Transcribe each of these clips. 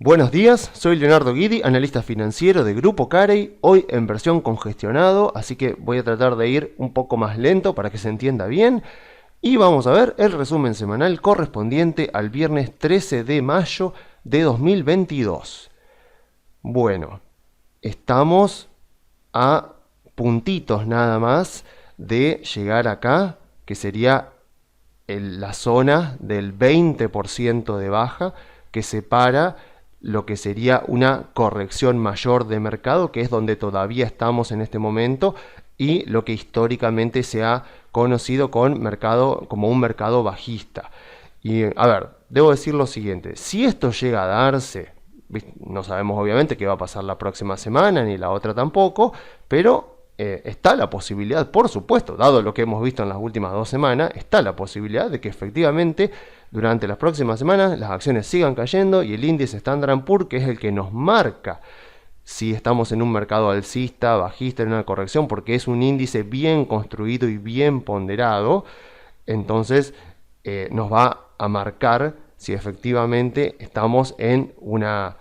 Buenos días, soy Leonardo Guidi, analista financiero de Grupo Carey, hoy en versión congestionado, así que voy a tratar de ir un poco más lento para que se entienda bien. Y vamos a ver el resumen semanal correspondiente al viernes 13 de mayo de 2022. Bueno, estamos a puntitos nada más de llegar acá, que sería la zona del 20% de baja que separa lo que sería una corrección mayor de mercado, que es donde todavía estamos en este momento, y lo que históricamente se ha conocido como un mercado bajista. Y a ver, debo decir lo siguiente: si esto llega a darse, no sabemos obviamente qué va a pasar la próxima semana, ni la otra tampoco, pero está la posibilidad, por supuesto, dado lo que hemos visto en las últimas 2 semanas, está la posibilidad de que efectivamente durante las próximas semanas las acciones sigan cayendo y el índice Standard & Poor's, que es el que nos marca si estamos en un mercado alcista, bajista, en una corrección, porque es un índice bien construido y bien ponderado, entonces nos va a marcar si efectivamente estamos en una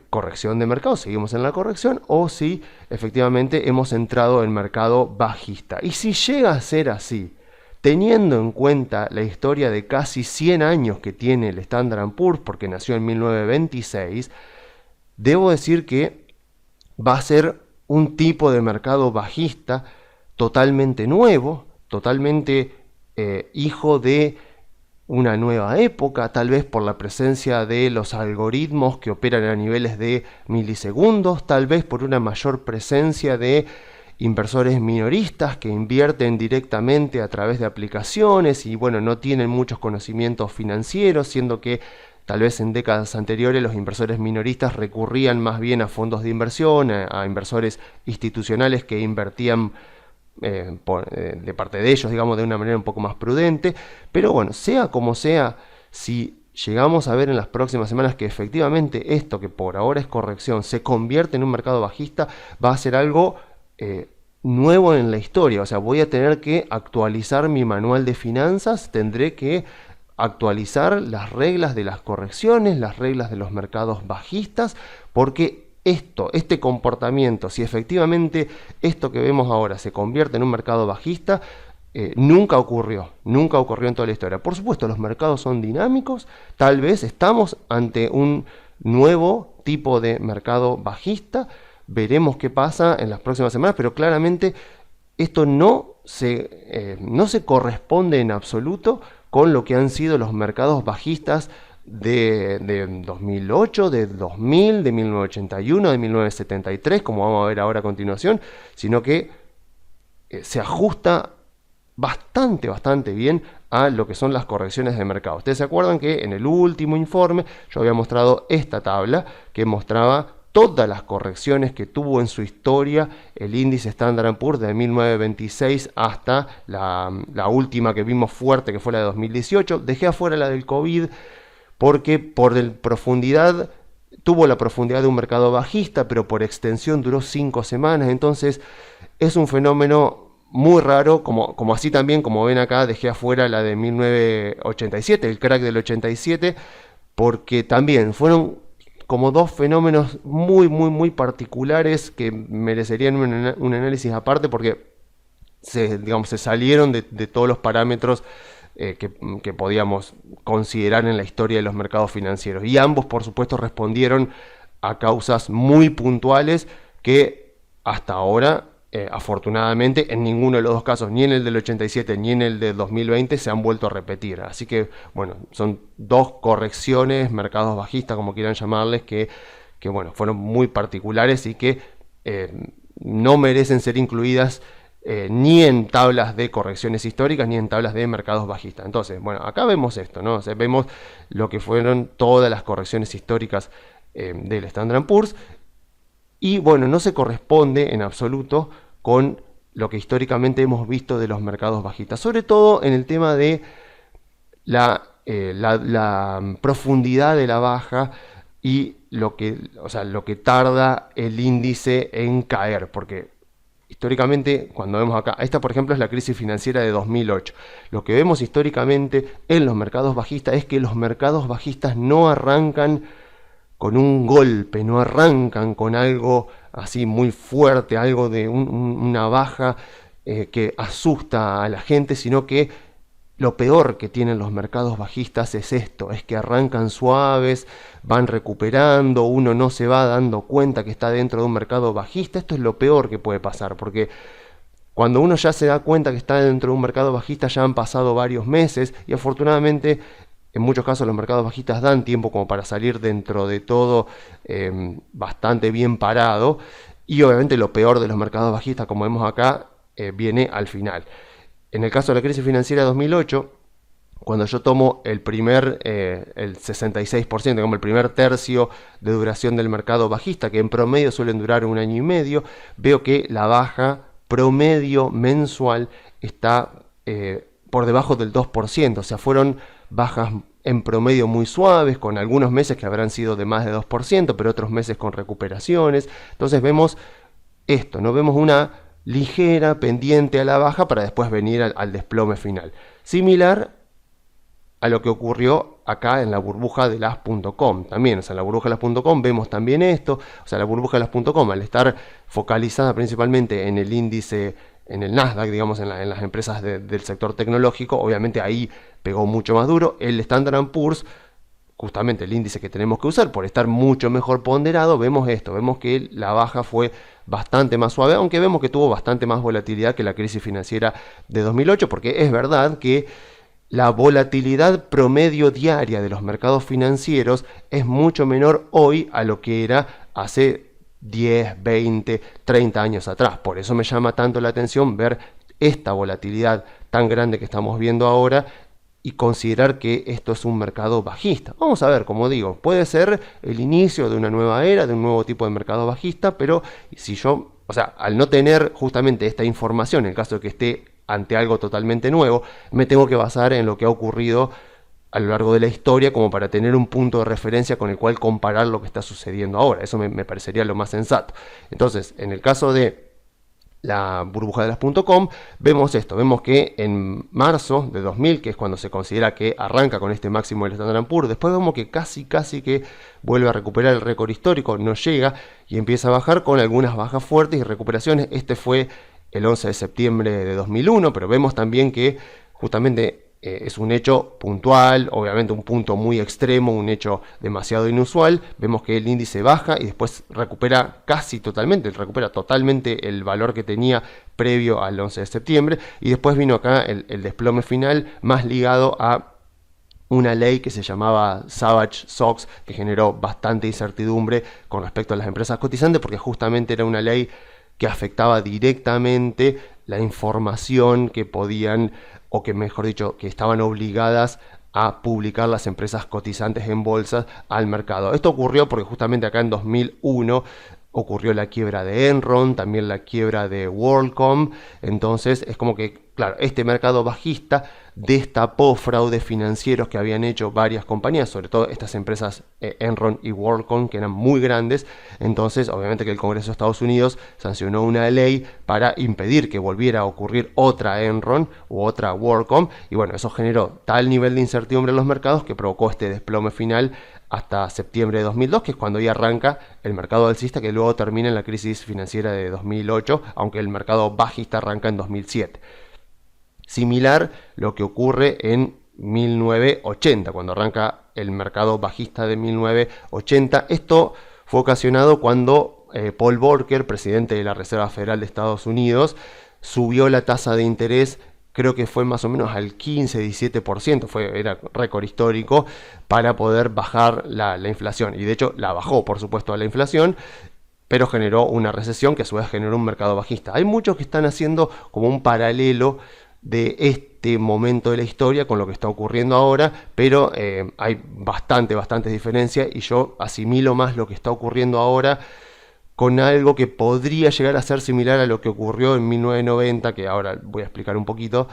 corrección de mercado, seguimos en la corrección, o si efectivamente hemos entrado en mercado bajista. Y si llega a ser así, teniendo en cuenta la historia de casi 100 años que tiene el Standard & Poor's, porque nació en 1926, debo decir que va a ser un tipo de mercado bajista totalmente nuevo, totalmente hijo de una nueva época, tal vez por la presencia de los algoritmos que operan a niveles de milisegundos, tal vez por una mayor presencia de inversores minoristas que invierten directamente a través de aplicaciones y bueno, no tienen muchos conocimientos financieros, siendo que tal vez en décadas anteriores los inversores minoristas recurrían más bien a fondos de inversión, a inversores institucionales que invertían de parte de ellos, digamos, de una manera un poco más prudente. Pero bueno, sea como sea, si llegamos a ver en las próximas semanas que efectivamente esto, que por ahora es corrección, se convierte en un mercado bajista, va a ser algo nuevo en la historia. O sea, voy a tener que actualizar mi manual de finanzas, tendré que actualizar las reglas de las correcciones, las reglas de los mercados bajistas, porque este comportamiento, si efectivamente esto que vemos ahora se convierte en un mercado bajista, nunca ocurrió en toda la historia. Por supuesto, los mercados son dinámicos, tal vez estamos ante un nuevo tipo de mercado bajista, veremos qué pasa en las próximas semanas, pero claramente esto no se corresponde en absoluto con lo que han sido los mercados bajistas de 2008, de 2000, de 1981, de 1973, como vamos a ver ahora a continuación, sino que se ajusta bastante bien a lo que son las correcciones de mercado. Ustedes se acuerdan que en el último informe yo había mostrado esta tabla que mostraba todas las correcciones que tuvo en su historia el índice Standard & Poor's de 1926 hasta la última que vimos fuerte, que fue la de 2018. Dejé afuera la del COVID porque tuvo la profundidad de un mercado bajista, pero por extensión duró 5 semanas, entonces es un fenómeno muy raro, como así también, como ven acá, dejé afuera la de 1987, el crack del 87, porque también fueron como dos fenómenos muy particulares que merecerían un análisis aparte, porque se salieron de todos los parámetros que podíamos considerar en la historia de los mercados financieros. Y ambos, por supuesto, respondieron a causas muy puntuales que hasta ahora, afortunadamente, en ninguno de los dos casos, ni en el del 87 ni en el del 2020, se han vuelto a repetir. Así que, bueno, son dos correcciones, mercados bajistas, como quieran llamarles, que bueno, fueron muy particulares y que no merecen ser incluidas ni en tablas de correcciones históricas ni en tablas de mercados bajistas. Entonces, bueno, acá vemos esto, ¿no? O sea, vemos lo que fueron todas las correcciones históricas del Standard & Poor's, y bueno, no se corresponde en absoluto con lo que históricamente hemos visto de los mercados bajistas, sobre todo en el tema de la profundidad de la baja y lo que tarda el índice en caer, porque históricamente, cuando vemos acá, esta por ejemplo es la crisis financiera de 2008. Lo que vemos históricamente en los mercados bajistas es que los mercados bajistas no arrancan con un golpe, no arrancan con algo así muy fuerte, algo de una baja que asusta a la gente, sino que lo peor que tienen los mercados bajistas es esto, es que arrancan suaves, van recuperando, uno no se va dando cuenta que está dentro de un mercado bajista. Esto es lo peor que puede pasar, porque cuando uno ya se da cuenta que está dentro de un mercado bajista ya han pasado varios meses y afortunadamente en muchos casos los mercados bajistas dan tiempo como para salir dentro de todo bastante bien parado, y obviamente lo peor de los mercados bajistas, como vemos acá, viene al final. En el caso de la crisis financiera de 2008, cuando yo tomo el 66%, digamos el primer tercio de duración del mercado bajista, que en promedio suelen durar 1 año y medio, veo que la baja promedio mensual está por debajo del 2%, o sea, fueron bajas en promedio muy suaves, con algunos meses que habrán sido de más de 2%, pero otros meses con recuperaciones. Entonces vemos esto, ¿no? Vemos una ligera pendiente a la baja para después venir al desplome final. Similar a lo que ocurrió acá en la burbuja de las.com también. O sea, en la burbuja de las.com vemos también esto. O sea, la burbuja de las.com, al estar focalizada principalmente en el índice, en el Nasdaq, digamos, en las empresas del sector tecnológico, obviamente ahí pegó mucho más duro. El Standard & Poor's, justamente el índice que tenemos que usar, por estar mucho mejor ponderado, vemos esto, vemos que la baja fue bastante más suave, aunque vemos que tuvo bastante más volatilidad que la crisis financiera de 2008, porque es verdad que la volatilidad promedio diaria de los mercados financieros es mucho menor hoy a lo que era hace 10, 20, 30 años atrás. Por eso me llama tanto la atención ver esta volatilidad tan grande que estamos viendo ahora y considerar que esto es un mercado bajista. Vamos a ver, como digo, puede ser el inicio de una nueva era, de un nuevo tipo de mercado bajista, pero si yo, o sea, al no tener justamente esta información, en el caso de que esté ante algo totalmente nuevo, me tengo que basar en lo que ha ocurrido a lo largo de la historia como para tener un punto de referencia con el cual comparar lo que está sucediendo ahora. Eso me parecería lo más sensato. Entonces, en el caso de la burbuja de las.com, vemos esto, vemos que en marzo de 2000, que es cuando se considera que arranca con este máximo del Standard & Poor's, después vemos que casi que vuelve a recuperar el récord histórico, no llega y empieza a bajar con algunas bajas fuertes y recuperaciones. Este fue el 11 de septiembre de 2001, pero vemos también que justamente es un hecho puntual, obviamente un punto muy extremo, un hecho demasiado inusual. Vemos que el índice baja y después recupera totalmente el valor que tenía previo al 11 de septiembre. Y después vino acá el desplome final, más ligado a una ley que se llamaba Savage-Sox, que generó bastante incertidumbre con respecto a las empresas cotizantes, porque justamente era una ley que afectaba directamente la información que podían, o que mejor dicho, que estaban obligadas a publicar las empresas cotizantes en bolsas al mercado. Esto ocurrió porque justamente acá en 2001 ocurrió la quiebra de Enron, también la quiebra de WorldCom. Entonces es como que, claro, este mercado bajista destapó fraudes financieros que habían hecho varias compañías, sobre todo estas empresas Enron y WorldCom, que eran muy grandes. Entonces obviamente que el Congreso de Estados Unidos sancionó una ley para impedir que volviera a ocurrir otra Enron u otra WorldCom, y bueno, eso generó tal nivel de incertidumbre en los mercados que provocó este desplome final hasta septiembre de 2002, que es cuando ya arranca el mercado alcista, que luego termina en la crisis financiera de 2008, aunque el mercado bajista arranca en 2007. Similar lo que ocurre en 1980, cuando arranca el mercado bajista de 1980. Esto fue ocasionado cuando Paul Volcker, presidente de la Reserva Federal de Estados Unidos, subió la tasa de interés, creo que fue más o menos al 15-17%, era récord histórico, para poder bajar la inflación. Y de hecho la bajó, por supuesto, a la inflación, pero generó una recesión que a su vez generó un mercado bajista. Hay muchos que están haciendo como un paralelo de este momento de la historia con lo que está ocurriendo ahora, pero hay bastantes diferencias, y yo asimilo más lo que está ocurriendo ahora con algo que podría llegar a ser similar a lo que ocurrió en 1990, que ahora voy a explicar un poquito.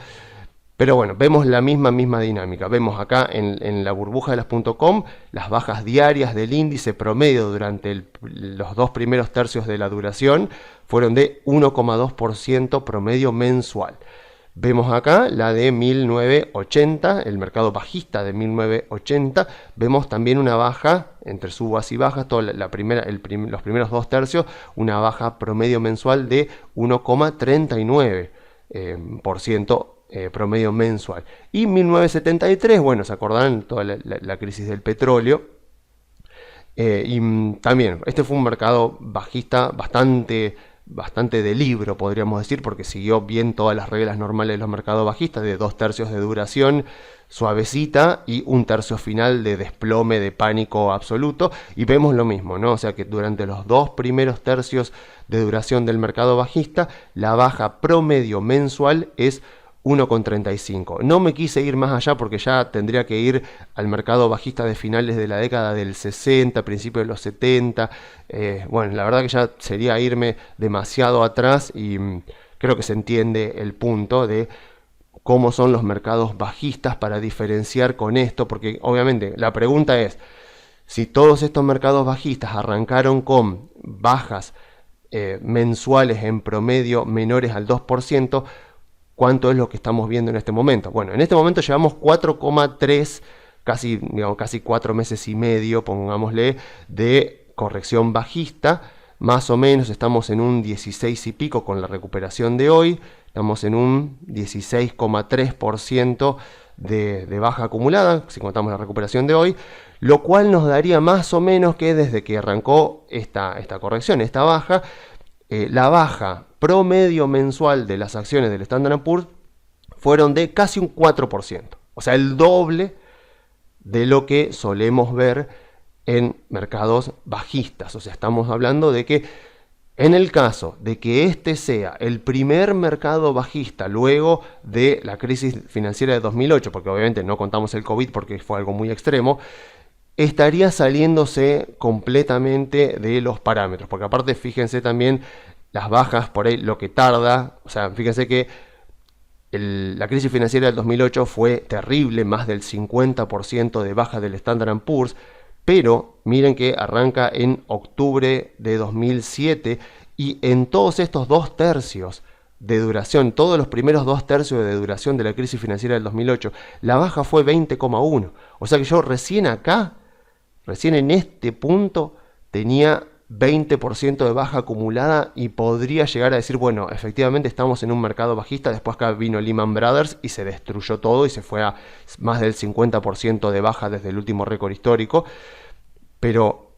Pero bueno, vemos la misma dinámica. Vemos acá en la burbuja de las.com las bajas diarias del índice promedio durante los 2 primeros tercios de la duración fueron de 1,2% promedio mensual. Vemos acá la de 1980, el mercado bajista de 1980. Vemos también una baja entre subas y bajas, los primeros 2 tercios, una baja promedio mensual de 1,39%. Promedio mensual. Y 1973, bueno, se acordarán toda la crisis del petróleo. Y también, este fue un mercado bajista bastante de libro, podríamos decir, porque siguió bien todas las reglas normales de los mercados bajistas, de 2 tercios de duración suavecita y 1 tercio final de desplome, de pánico absoluto. Y vemos lo mismo, ¿no? O sea que durante los 2 primeros tercios de duración del mercado bajista, la baja promedio mensual es 1,35. No me quise ir más allá porque ya tendría que ir al mercado bajista de finales de la década del 60, principios de los 70. Bueno, la verdad que ya sería irme demasiado atrás y creo que se entiende el punto de cómo son los mercados bajistas para diferenciar con esto, porque obviamente la pregunta es, si todos estos mercados bajistas arrancaron con bajas mensuales en promedio menores al 2%, ¿cuánto es lo que estamos viendo en este momento? Bueno, en este momento llevamos 4,3, casi 4 meses y medio, pongámosle, de corrección bajista. Más o menos estamos en un 16 y pico con la recuperación de hoy. Estamos en un 16,3% de baja acumulada, si contamos la recuperación de hoy. Lo cual nos daría más o menos que desde que arrancó esta corrección, esta baja, la baja promedio mensual de las acciones del Standard & Poor's fueron de casi un 4%. O sea, el doble de lo que solemos ver en mercados bajistas. O sea, estamos hablando de que en el caso de que este sea el primer mercado bajista luego de la crisis financiera de 2008, porque obviamente no contamos el COVID porque fue algo muy extremo, estaría saliéndose completamente de los parámetros, porque aparte fíjense también las bajas por ahí, lo que tarda. O sea, fíjense que la crisis financiera del 2008 fue terrible, más del 50% de baja del Standard & Poor's, pero miren que arranca en octubre de 2007 y en todos estos 2 tercios de duración, todos los primeros 2 tercios de duración de la crisis financiera del 2008, la baja fue 20,1. O sea que yo recién en este punto tenía 20% de baja acumulada y podría llegar a decir, bueno, efectivamente estamos en un mercado bajista. Después acá vino Lehman Brothers y se destruyó todo y se fue a más del 50% de baja desde el último récord histórico. Pero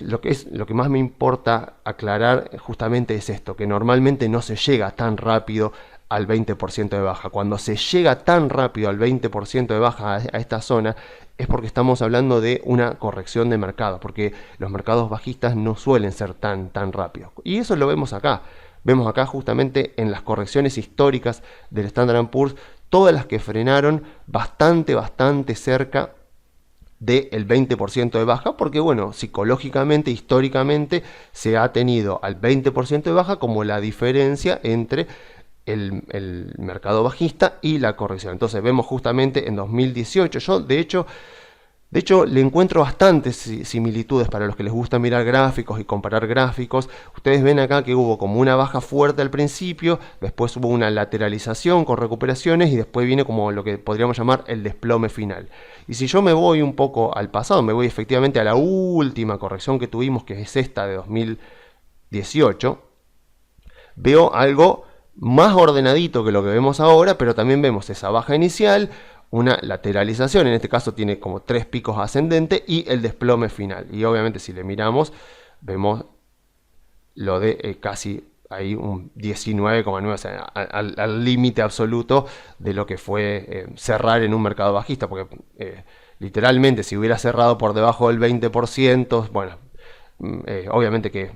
lo que más me importa aclarar justamente es esto, que normalmente no se llega tan rápido al 20% de baja. Cuando se llega tan rápido al 20% de baja a esta zona, es porque estamos hablando de una corrección de mercado, porque los mercados bajistas no suelen ser tan rápidos. Y eso lo vemos acá. Vemos acá justamente en las correcciones históricas del Standard & Poor's, todas las que frenaron bastante cerca del 20% de baja, porque bueno, psicológicamente, históricamente, se ha tenido al 20% de baja como la diferencia entre el mercado bajista y la corrección. Entonces vemos justamente en 2018, yo de hecho le encuentro bastantes similitudes para los que les gusta mirar gráficos y comparar gráficos. Ustedes ven acá que hubo como una baja fuerte al principio, después hubo una lateralización con recuperaciones y después viene como lo que podríamos llamar el desplome final. Y si yo me voy un poco al pasado, me voy efectivamente a la última corrección que tuvimos, que es esta de 2018, veo algo más ordenadito que lo que vemos ahora, pero también vemos esa baja inicial, una lateralización, en este caso tiene como 3 picos ascendentes y el desplome final. Y obviamente si le miramos, vemos lo de casi ahí un 19,9, o sea, al límite absoluto de lo que fue cerrar en un mercado bajista, porque literalmente si hubiera cerrado por debajo del 20%, bueno, obviamente que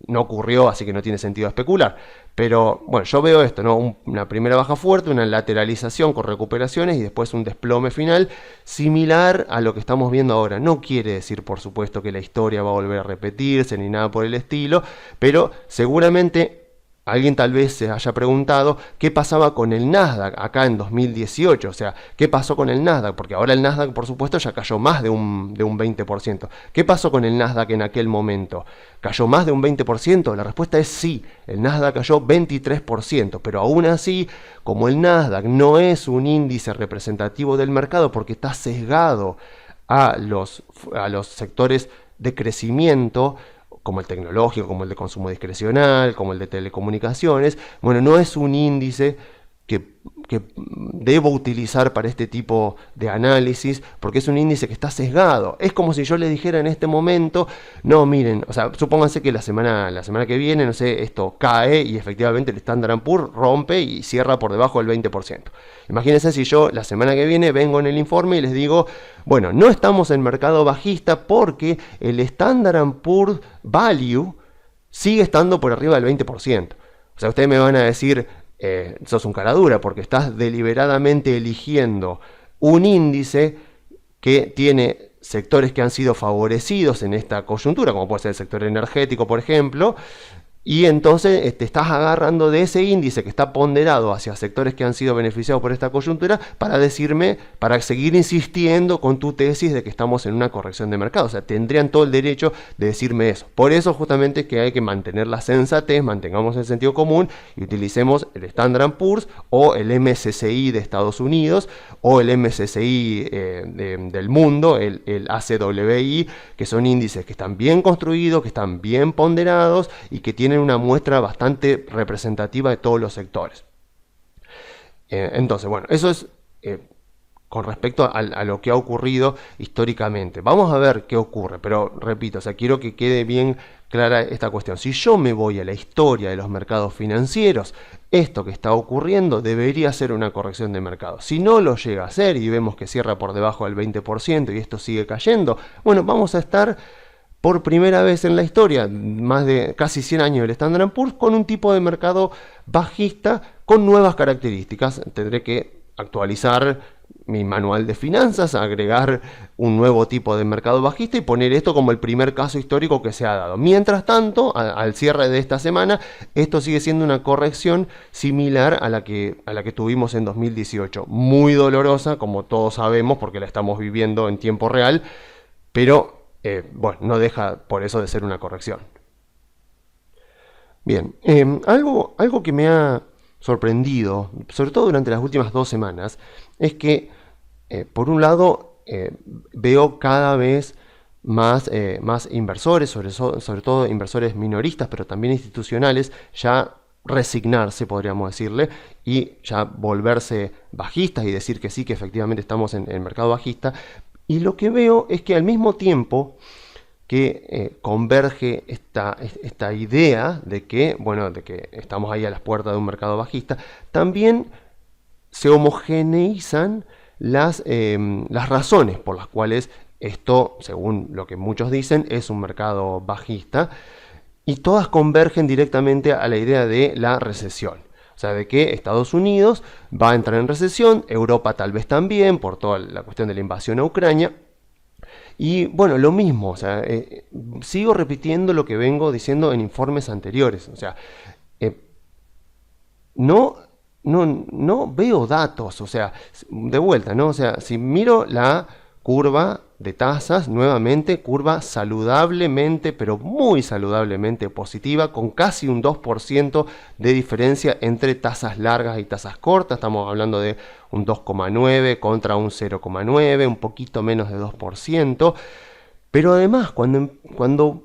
no ocurrió, así que no tiene sentido especular. Pero bueno, yo veo esto, ¿no? Una primera baja fuerte, una lateralización con recuperaciones y después un desplome final similar a lo que estamos viendo ahora. No quiere decir, por supuesto, que la historia va a volver a repetirse ni nada por el estilo, pero seguramente alguien tal vez se haya preguntado qué pasaba con el Nasdaq acá en 2018, o sea, qué pasó con el Nasdaq, porque ahora el Nasdaq por supuesto ya cayó más de un 20%. ¿Qué pasó con el Nasdaq en aquel momento? ¿Cayó más de un 20%? La respuesta es sí, el Nasdaq cayó 23%, pero aún así, como el Nasdaq no es un índice representativo del mercado porque está sesgado a los sectores de crecimiento, como el tecnológico, como el de consumo discrecional, como el de telecomunicaciones, bueno, no es un índice que debo utilizar para este tipo de análisis, porque es un índice que está sesgado. Es como si yo le dijera en este momento, no, miren, o sea, supónganse que la semana que viene, no sé, esto cae y efectivamente el Standard & Poor's rompe y cierra por debajo del 20%. Imagínense si yo la semana que viene vengo en el informe y les digo, bueno, no estamos en mercado bajista porque el Standard & Poor's Value sigue estando por arriba del 20%. O sea, ustedes me van a decir, sos un cara dura porque estás deliberadamente eligiendo un índice que tiene sectores que han sido favorecidos en esta coyuntura, como puede ser el sector energético, por ejemplo, y entonces te estás agarrando de ese índice que está ponderado hacia sectores que han sido beneficiados por esta coyuntura para decirme, para seguir insistiendo con tu tesis de que estamos en una corrección de mercado. O sea, tendrían todo el derecho de decirme eso. Por eso justamente que hay que mantener la sensatez, mantengamos el sentido común y utilicemos el Standard & Poor's o el MSCI de Estados Unidos o el MSCI del mundo, el ACWI, que son índices que están bien construidos, que están bien ponderados y que tienen una muestra bastante representativa de todos los sectores. Entonces, bueno, eso es con respecto a lo que ha ocurrido históricamente. Vamos a ver qué ocurre, pero repito, o sea, quiero que quede bien clara esta cuestión. Si yo me voy a la historia de los mercados financieros, esto que está ocurriendo debería ser una corrección de mercado. Si no lo llega a ser y vemos que cierra por debajo del 20% y esto sigue cayendo, bueno, vamos a estar por primera vez en la historia, más de casi 100 años del Standard & Poor's, con un tipo de mercado bajista con nuevas características. Tendré que actualizar mi manual de finanzas, agregar un nuevo tipo de mercado bajista y poner esto como el primer caso histórico que se ha dado. Mientras tanto, al cierre de esta semana, esto sigue siendo una corrección similar a la que tuvimos en 2018. Muy dolorosa, como todos sabemos, porque la estamos viviendo en tiempo real, pero bueno, no deja por eso de ser una corrección. Bien, algo que me ha sorprendido, sobre todo durante las últimas 2 semanas, es que por un lado veo cada vez más inversores, sobre todo inversores minoristas, pero también institucionales, ya resignarse, podríamos decirle, y ya volverse bajistas y decir que sí, que efectivamente estamos en el mercado bajista. Y lo que veo es que al mismo tiempo que converge esta idea de que, bueno, de que estamos ahí a las puertas de un mercado bajista, también se homogeneizan las razones por las cuales esto, según lo que muchos dicen, es un mercado bajista, y todas convergen directamente a la idea de la recesión. O sea, de que Estados Unidos va a entrar en recesión, Europa tal vez también, por toda la cuestión de la invasión a Ucrania. Y bueno, lo mismo, o sea, sigo repitiendo lo que vengo diciendo en informes anteriores. O sea, no veo datos, o sea, de vuelta, ¿no? O sea, si miro la curva de tasas, nuevamente, curva saludablemente, pero muy saludablemente positiva, con casi un 2% de diferencia entre tasas largas y tasas cortas. Estamos hablando de un 2,9 contra un 0,9, un poquito menos de 2%. Pero además, cuando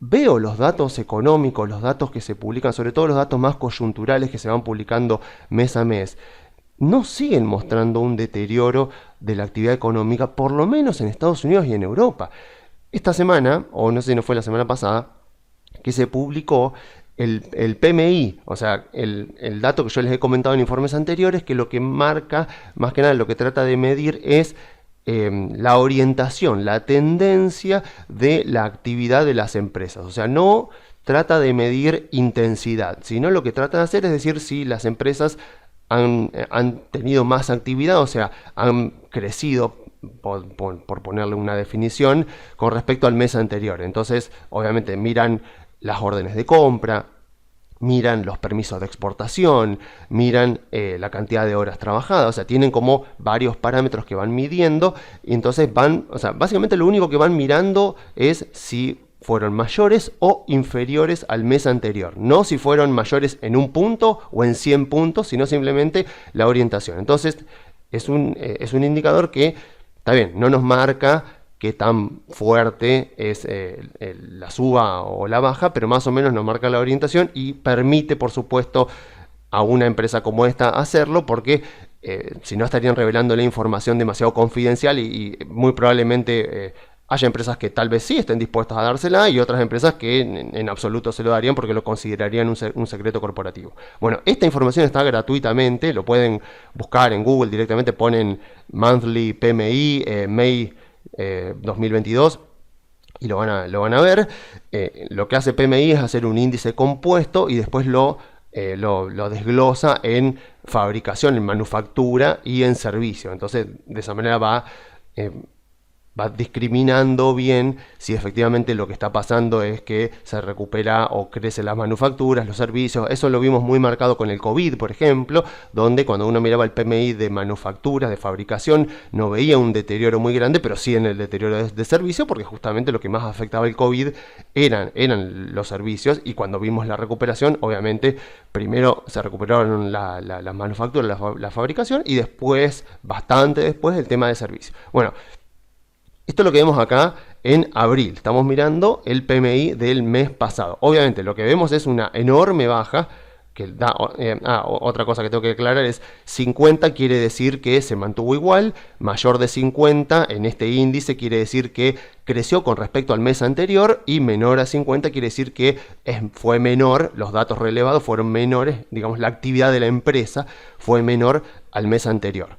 veo los datos económicos, los datos que se publican, sobre todo los datos más coyunturales que se van publicando mes a mes, no siguen mostrando un deterioro de la actividad económica, por lo menos en Estados Unidos y en Europa. Esta semana, o no sé si no fue la semana pasada, que se publicó el PMI, o sea, el dato que yo les he comentado en informes anteriores, que lo que marca, más que nada lo que trata de medir es la orientación, la tendencia de la actividad de las empresas. O sea, no trata de medir intensidad, sino lo que trata de hacer es decir si las empresas han tenido más actividad, o sea, han crecido, por ponerle una definición, con respecto al mes anterior. Entonces, obviamente, miran las órdenes de compra, miran los permisos de exportación, miran la cantidad de horas trabajadas, o sea, tienen como varios parámetros que van midiendo y entonces van, o sea, básicamente lo único que van mirando es si fueron mayores o inferiores al mes anterior, no si fueron mayores en un punto o en 100 puntos, sino simplemente la orientación. Entonces, es un indicador que, está bien, no nos marca qué tan fuerte es la suba o la baja, pero más o menos nos marca la orientación y permite, por supuesto, a una empresa como esta hacerlo, porque si no estarían revelando la información demasiado confidencial y muy probablemente haya empresas que tal vez sí estén dispuestas a dársela y otras empresas que en absoluto se lo darían porque lo considerarían un secreto corporativo. Bueno, esta información está gratuitamente, lo pueden buscar en Google directamente, ponen Monthly PMI May 2022 y lo van a ver. Lo que hace PMI es hacer un índice compuesto y después lo desglosa en fabricación, en manufactura y en servicio. Entonces, de esa manera va discriminando bien si efectivamente lo que está pasando es que se recupera o crecen las manufacturas, los servicios. Eso lo vimos muy marcado con el COVID, por ejemplo, donde cuando uno miraba el PMI de manufacturas, de fabricación, no veía un deterioro muy grande, pero sí en el deterioro de servicio, porque justamente lo que más afectaba el COVID eran los servicios, y cuando vimos la recuperación, obviamente, primero se recuperaron las manufacturas, la fabricación, y después, bastante después, el tema de servicio. Bueno, esto es lo que vemos acá en abril. Estamos mirando el PMI del mes pasado. Obviamente lo que vemos es una enorme baja. Que da, otra cosa que tengo que aclarar es 50 quiere decir que se mantuvo igual. Mayor de 50 en este índice quiere decir que creció con respecto al mes anterior. Y menor a 50 quiere decir que fue menor. Los datos relevados fueron menores. Digamos, la actividad de la empresa fue menor al mes anterior.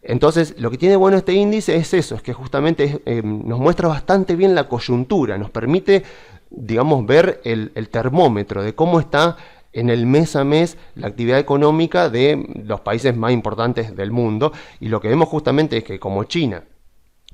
Entonces, lo que tiene bueno este índice es eso, es que justamente nos muestra bastante bien la coyuntura, nos permite, digamos, ver el termómetro de cómo está en el mes a mes la actividad económica de los países más importantes del mundo. Y lo que vemos justamente es que como China,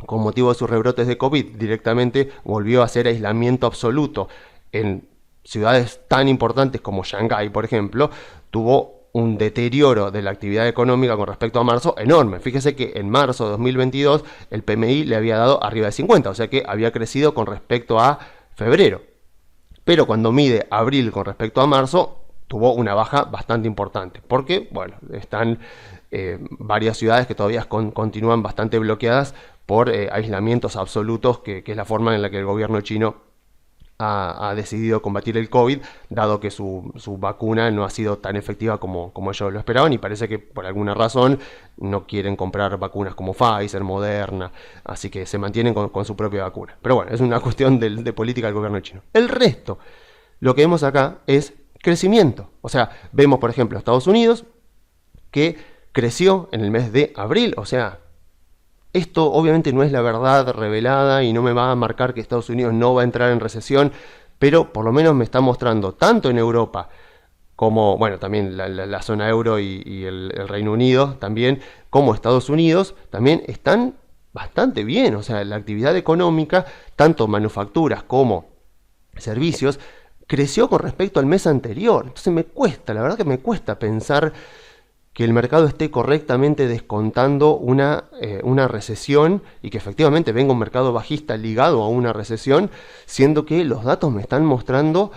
con motivo de sus rebrotes de COVID, directamente volvió a hacer aislamiento absoluto en ciudades tan importantes como Shanghái, por ejemplo, tuvo un deterioro de la actividad económica con respecto a marzo enorme. Fíjese que en marzo de 2022 el PMI le había dado arriba de 50, o sea que había crecido con respecto a febrero. Pero cuando mide abril con respecto a marzo, tuvo una baja bastante importante, porque, bueno, están varias ciudades que todavía continúan bastante bloqueadas por aislamientos absolutos, que es la forma en la que el gobierno chino ha decidido combatir el COVID, dado que su vacuna no ha sido tan efectiva como ellos lo esperaban, y parece que por alguna razón no quieren comprar vacunas como Pfizer, Moderna, así que se mantienen con su propia vacuna. Pero bueno, es una cuestión de política del gobierno chino. El resto, lo que vemos acá es crecimiento. O sea, vemos por ejemplo Estados Unidos, que creció en el mes de abril, o sea, esto obviamente no es la verdad revelada y no me va a marcar que Estados Unidos no va a entrar en recesión, pero por lo menos me está mostrando tanto en Europa como, bueno, también la zona euro y el Reino Unido también, como Estados Unidos, también están bastante bien. O sea, la actividad económica, tanto manufacturas como servicios, creció con respecto al mes anterior. Entonces la verdad que me cuesta pensar que el mercado esté correctamente descontando una recesión y que efectivamente venga un mercado bajista ligado a una recesión, siendo que los datos me están mostrando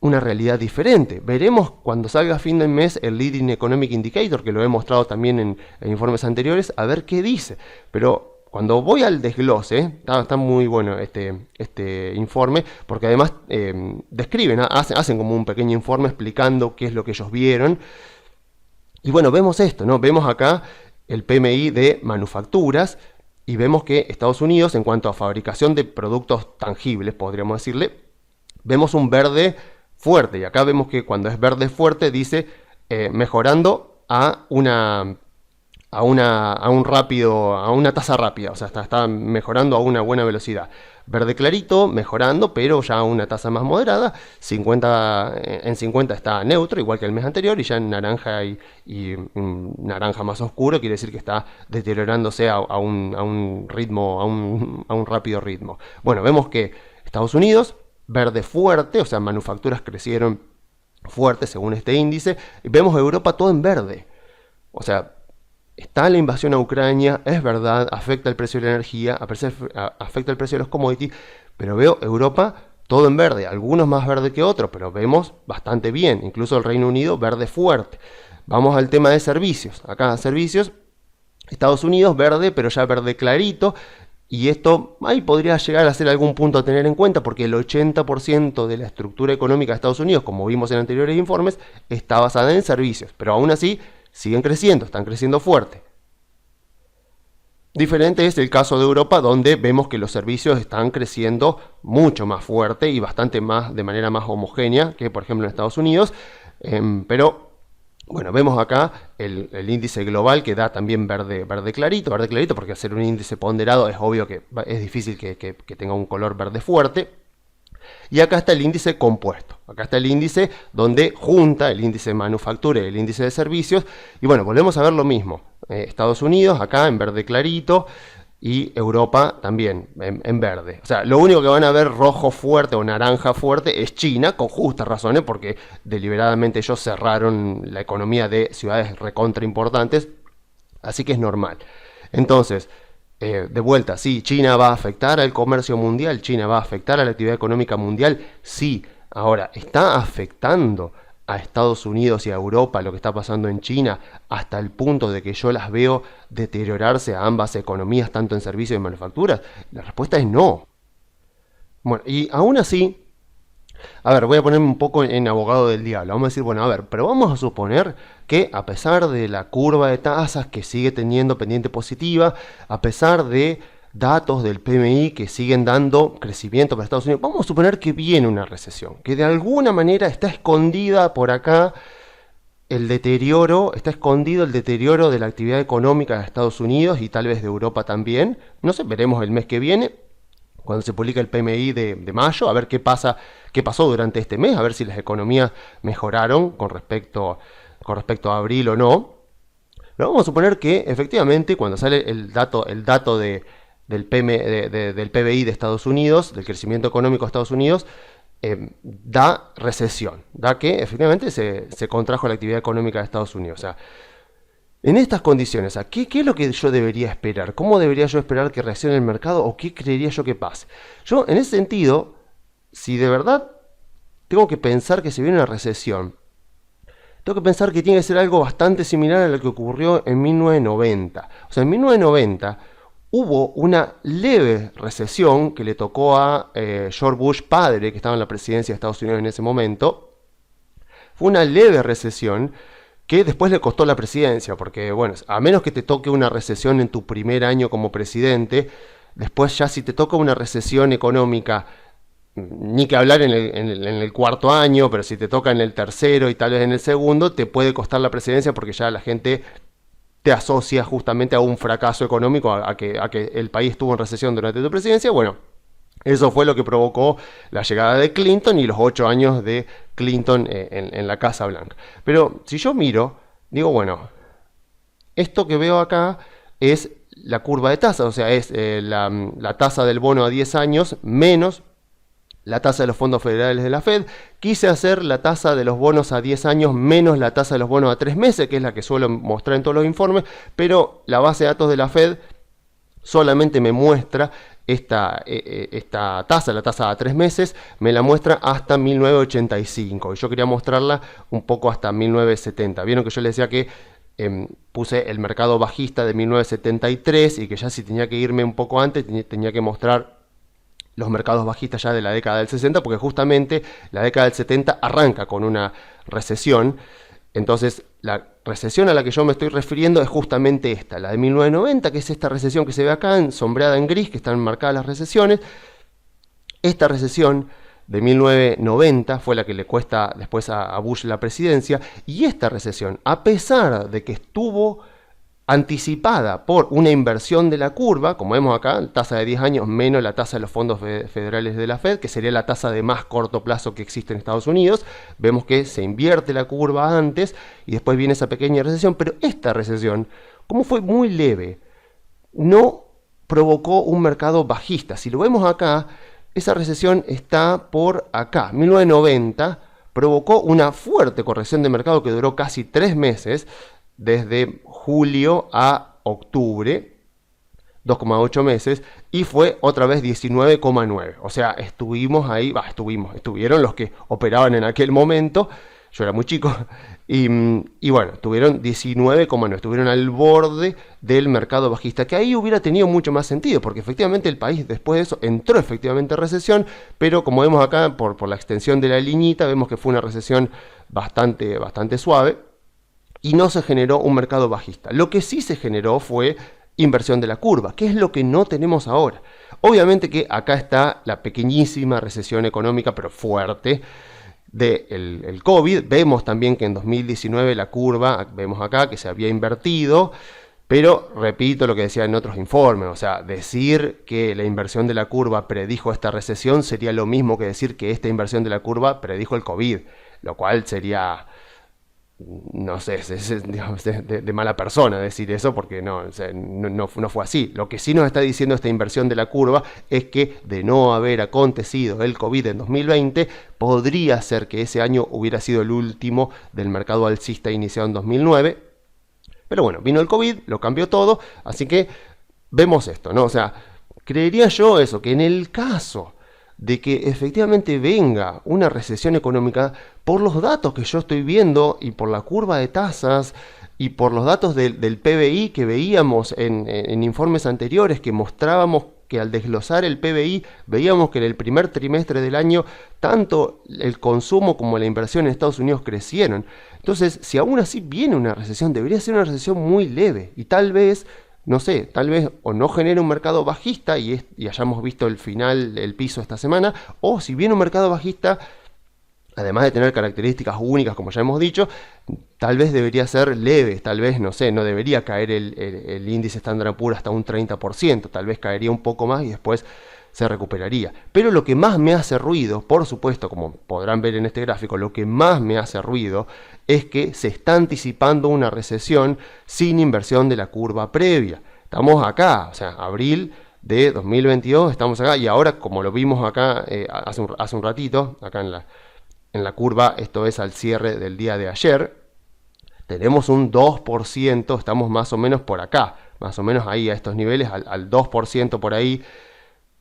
una realidad diferente. Veremos cuando salga a fin del mes el Leading Economic Indicator, que lo he mostrado también en informes anteriores, a ver qué dice. Pero cuando voy al desglose, está muy bueno este informe, porque además describen, hacen como un pequeño informe explicando qué es lo que ellos vieron. Y bueno, vemos esto, ¿no? Vemos acá el PMI de manufacturas y vemos que Estados Unidos, en cuanto a fabricación de productos tangibles, podríamos decirle, vemos un verde fuerte. Y acá vemos que cuando es verde fuerte dice mejorando a una tasa rápida, o sea, está mejorando a una buena velocidad. Verde clarito, mejorando, pero ya a una tasa más moderada. En 50 está neutro, igual que el mes anterior, y ya en naranja y naranja más oscuro quiere decir que está deteriorándose a un ritmo, a un rápido ritmo. Bueno, vemos que Estados Unidos, verde fuerte, o sea, manufacturas crecieron fuerte según este índice, y vemos a Europa todo en verde. O sea, está la invasión a Ucrania, es verdad, afecta el precio de la energía, afecta el precio de los commodities, pero veo Europa todo en verde, algunos más verde que otros, pero vemos bastante bien, incluso el Reino Unido verde fuerte. Vamos al tema de servicios. Acá servicios, Estados Unidos verde, pero ya verde clarito. Y esto ahí podría llegar a ser algún punto a tener en cuenta, porque el 80% de la estructura económica de Estados Unidos, como vimos en anteriores informes, está basada en servicios. Pero aún así siguen creciendo, están creciendo fuerte. Diferente es el caso de Europa, donde vemos que los servicios están creciendo mucho más fuerte y bastante más, de manera más homogénea que por ejemplo en Estados Unidos. Pero bueno, vemos acá el índice global que da también verde clarito, porque al ser un índice ponderado es obvio que es difícil que tenga un color verde fuerte. Y acá está el índice compuesto. Acá está el índice donde junta el índice de manufactura y el índice de servicios. Y bueno, volvemos a ver lo mismo. Estados Unidos acá en verde clarito y Europa también en verde. O sea, lo único que van a ver rojo fuerte o naranja fuerte es China, con justas razones, porque deliberadamente ellos cerraron la economía de ciudades recontra importantes. Así que es normal. Entonces, de vuelta, sí, China va a afectar al comercio mundial, China va a afectar a la actividad económica mundial, sí. Ahora, ¿está afectando a Estados Unidos y a Europa lo que está pasando en China hasta el punto de que yo las veo deteriorarse a ambas economías, tanto en servicios y en manufacturas? La respuesta es no. Bueno, y aún así, a ver, voy a ponerme un poco en abogado del diablo. Vamos a decir, bueno, a ver, pero vamos a suponer que a pesar de la curva de tasas que sigue teniendo pendiente positiva, a pesar de datos del PMI que siguen dando crecimiento para Estados Unidos, vamos a suponer que viene una recesión, que de alguna manera está escondida por acá el deterioro, está escondido el deterioro de la actividad económica de Estados Unidos y tal vez de Europa también. No sé, veremos el mes que viene, cuando se publica el PMI de mayo, a ver qué pasó durante este mes, a ver si las economías mejoraron con respecto a abril o no. Pero vamos a suponer que efectivamente cuando sale el dato del PMI de Estados Unidos, del crecimiento económico de Estados Unidos, da recesión, da que efectivamente se contrajo la actividad económica de Estados Unidos. O sea, en estas condiciones, ¿qué es lo que yo debería esperar? ¿Cómo debería yo esperar que reaccione el mercado o qué creería yo que pase? Yo, en ese sentido, si de verdad tengo que pensar que se viene una recesión, tengo que pensar que tiene que ser algo bastante similar a lo que ocurrió en 1990. O sea, en 1990 hubo una leve recesión que le tocó a George Bush padre, que estaba en la presidencia de Estados Unidos en ese momento. Fue una leve recesión que después le costó la presidencia, porque bueno, a menos que te toque una recesión en tu primer año como presidente, después ya si te toca una recesión económica, ni que hablar en el cuarto año, pero si te toca en el tercero y tal vez en el segundo, te puede costar la presidencia porque ya la gente te asocia justamente a un fracaso económico, a que el país estuvo en recesión durante tu presidencia. Bueno, eso fue lo que provocó la llegada de Clinton y los 8 años de Clinton en la Casa Blanca. Pero si yo miro, digo, bueno, esto que veo acá es la curva de tasa, o sea, es la tasa del bono a 10 años menos la tasa de los fondos federales de la Fed. Quise hacer la tasa de los bonos a 10 años menos la tasa de los bonos a 3 meses, que es la que suelo mostrar en todos los informes, pero la base de datos de la Fed solamente me muestra esta tasa, la tasa a 3 meses, me la muestra hasta 1985. Y yo quería mostrarla un poco hasta 1970. Vieron que yo les decía que puse el mercado bajista de 1973 y que ya si tenía que irme un poco antes, tenía que mostrar los mercados bajistas ya de la década del 60, porque justamente la década del 70 arranca con una recesión. Entonces, la recesión a la que yo me estoy refiriendo es justamente esta, la de 1990, que es esta recesión que se ve acá, sombreada en gris, que están marcadas las recesiones. Esta recesión de 1990 fue la que le cuesta después a Bush la presidencia, y esta recesión, a pesar de que estuvo anticipada por una inversión de la curva, como vemos acá, tasa de 10 años menos la tasa de los fondos federales de la Fed, que sería la tasa de más corto plazo que existe en Estados Unidos. Vemos que se invierte la curva antes y después viene esa pequeña recesión, pero esta recesión, como fue muy leve, no provocó un mercado bajista. Si lo vemos acá, esa recesión está por acá, 1990, provocó una fuerte corrección de mercado que duró casi 3 meses, desde julio a octubre, 2,8 meses, y fue otra vez 19,9. O sea, estuvieron los que operaban en aquel momento, yo era muy chico, y bueno, tuvieron 19,9, estuvieron al borde del mercado bajista, que ahí hubiera tenido mucho más sentido, porque efectivamente el país después de eso entró efectivamente en recesión, pero como vemos acá por la extensión de la liñita, vemos que fue una recesión bastante suave, y no se generó un mercado bajista. Lo que sí se generó fue inversión de la curva, que es lo que no tenemos ahora. Obviamente que acá está la pequeñísima recesión económica, pero fuerte, del COVID. Vemos también que en 2019 la curva, vemos acá que se había invertido, pero repito lo que decía en otros informes, o sea, decir que la inversión de la curva predijo esta recesión sería lo mismo que decir que esta inversión de la curva predijo el COVID, lo cual sería, no sé, digamos, de mala persona decir eso, porque no fue así. Lo que sí nos está diciendo esta inversión de la curva es que de no haber acontecido el COVID en 2020, podría ser que ese año hubiera sido el último del mercado alcista iniciado en 2009. Pero bueno, vino el COVID, lo cambió todo, así que vemos esto, ¿no? O sea, creería yo eso, que en el caso de que efectivamente venga una recesión económica, por los datos que yo estoy viendo y por la curva de tasas y por los datos del PBI que veíamos en informes anteriores, que mostrábamos que al desglosar el PBI veíamos que en el primer trimestre del año tanto el consumo como la inversión en Estados Unidos crecieron. Entonces, si aún así viene una recesión, debería ser una recesión muy leve y tal vez, no sé, tal vez o no genere un mercado bajista y hayamos visto el final, el piso esta semana, o si viene un mercado bajista, además de tener características únicas, como ya hemos dicho, tal vez debería ser leve, tal vez, no sé, no debería caer el índice Standard & Poor's hasta un 30%, tal vez caería un poco más y después se recuperaría. Pero lo que más me hace ruido, por supuesto, como podrán ver en este gráfico, lo que más me hace ruido es que se está anticipando una recesión sin inversión de la curva previa. Estamos acá, o sea, abril de 2022, estamos acá, y ahora, como lo vimos acá hace un ratito, acá en la curva, esto es al cierre del día de ayer, tenemos un 2%, estamos más o menos por acá, más o menos ahí a estos niveles, al 2% por ahí,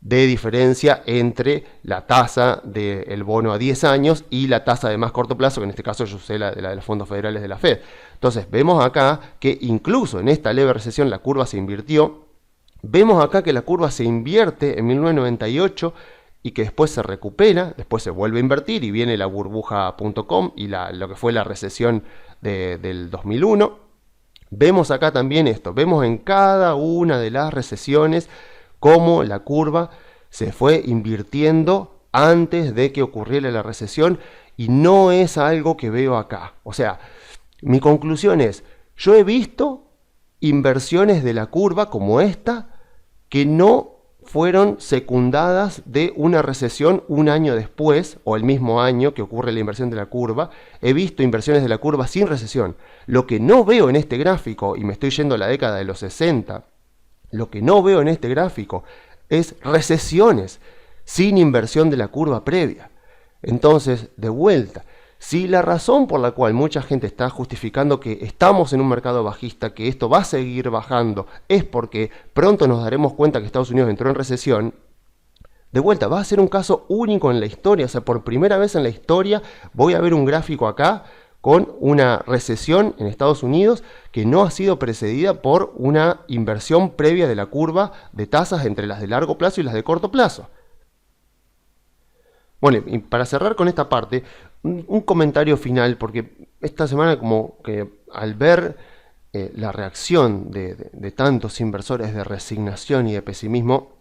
de diferencia entre la tasa del bono a 10 años y la tasa de más corto plazo, que en este caso yo usé la de los fondos federales de la Fed. Entonces vemos acá que incluso en esta leve recesión la curva se invirtió. Vemos acá que la curva se invierte en 1998 y que después se recupera, después se vuelve a invertir y viene la burbuja.com y lo que fue la recesión del 2001. Vemos acá también esto, vemos en cada una de las recesiones cómo la curva se fue invirtiendo antes de que ocurriera la recesión, y no es algo que veo acá. O sea, mi conclusión es, yo he visto inversiones de la curva como esta que no fueron secundadas de una recesión un año después o el mismo año que ocurre la inversión de la curva. He visto inversiones de la curva sin recesión. Lo que no veo en este gráfico, y me estoy yendo a la década de los 60, lo que no veo en este gráfico es recesiones sin inversión de la curva previa. Entonces, de vuelta, si la razón por la cual mucha gente está justificando que estamos en un mercado bajista, que esto va a seguir bajando, es porque pronto nos daremos cuenta que Estados Unidos entró en recesión, de vuelta, va a ser un caso único en la historia. O sea, por primera vez en la historia voy a ver un gráfico acá con una recesión en Estados Unidos que no ha sido precedida por una inversión previa de la curva de tasas entre las de largo plazo y las de corto plazo. Bueno, y para cerrar con esta parte, un comentario final, porque esta semana como que al ver la reacción de tantos inversores de resignación y de pesimismo,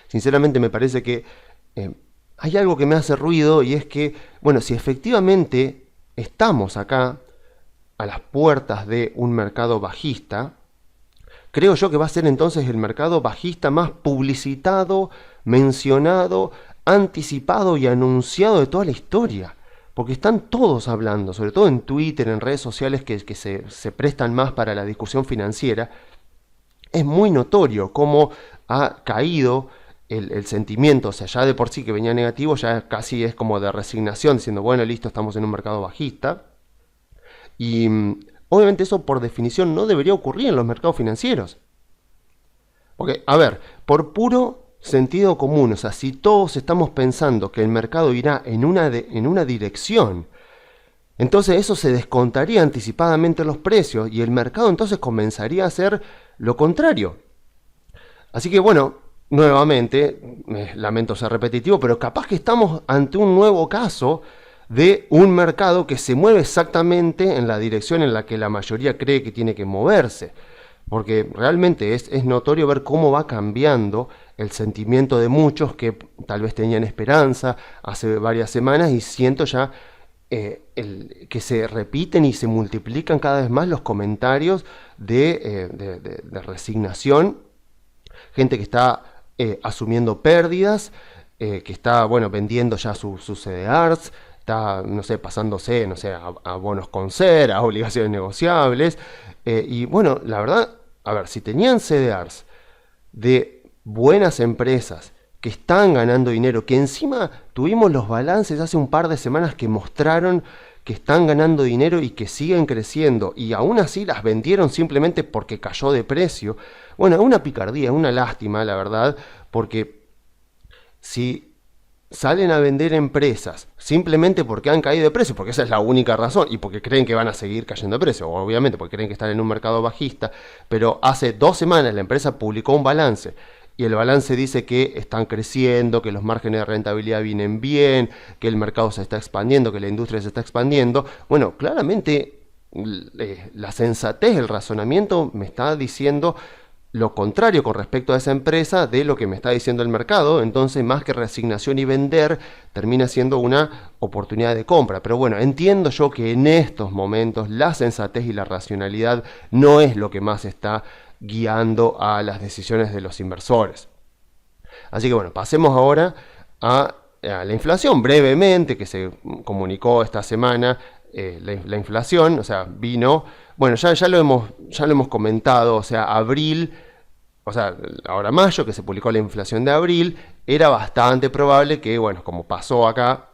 sinceramente me parece que hay algo que me hace ruido, y es que, bueno, si efectivamente estamos acá a las puertas de un mercado bajista, creo yo que va a ser entonces el mercado bajista más publicitado, mencionado, anticipado y anunciado de toda la historia. Porque están todos hablando, sobre todo en Twitter, en redes sociales que se prestan más para la discusión financiera. Es muy notorio cómo ha caído el sentimiento, o sea, ya de por sí que venía negativo, ya casi es como de resignación, diciendo, bueno, listo, estamos en un mercado bajista. Y obviamente eso por definición no debería ocurrir en los mercados financieros. Porque, a ver, por puro sentido común, o sea, si todos estamos pensando que el mercado irá en una dirección, entonces eso se descontaría anticipadamente los precios y el mercado entonces comenzaría a hacer lo contrario. Así que bueno, nuevamente, lamento ser repetitivo, pero capaz que estamos ante un nuevo caso de un mercado que se mueve exactamente en la dirección en la que la mayoría cree que tiene que moverse. Porque realmente es notorio ver cómo va cambiando el sentimiento de muchos que tal vez tenían esperanza hace varias semanas y siento ya que se repiten y se multiplican cada vez más los comentarios de resignación, gente que está asumiendo pérdidas, que está, bueno, vendiendo ya sus CDRs, está, no sé, pasándose, no sé, a bonos con ser, a obligaciones negociables, y bueno, la verdad, a ver, si tenían CDRs de buenas empresas que están ganando dinero, que encima tuvimos los balances hace un par de semanas que mostraron que están ganando dinero y que siguen creciendo, y aún así las vendieron simplemente porque cayó de precio. Bueno, es una picardía, es una lástima, la verdad, porque si salen a vender empresas simplemente porque han caído de precio, porque esa es la única razón, y porque creen que van a seguir cayendo de precio, obviamente porque creen que están en un mercado bajista, pero hace 2 semanas la empresa publicó un balance, y el balance dice que están creciendo, que los márgenes de rentabilidad vienen bien, que el mercado se está expandiendo, que la industria se está expandiendo. Bueno, claramente la sensatez, el razonamiento me está diciendo lo contrario con respecto a esa empresa de lo que me está diciendo el mercado. Entonces, más que resignación y vender, termina siendo una oportunidad de compra. Pero bueno, entiendo yo que en estos momentos la sensatez y la racionalidad no es lo que más está guiando a las decisiones de los inversores. Así que bueno, pasemos ahora a la inflación brevemente, que se comunicó esta semana. La inflación, o sea, vino, bueno, ya lo hemos comentado, o sea, abril, o sea, ahora mayo, que se publicó la inflación de abril, era bastante probable que, bueno, como pasó acá,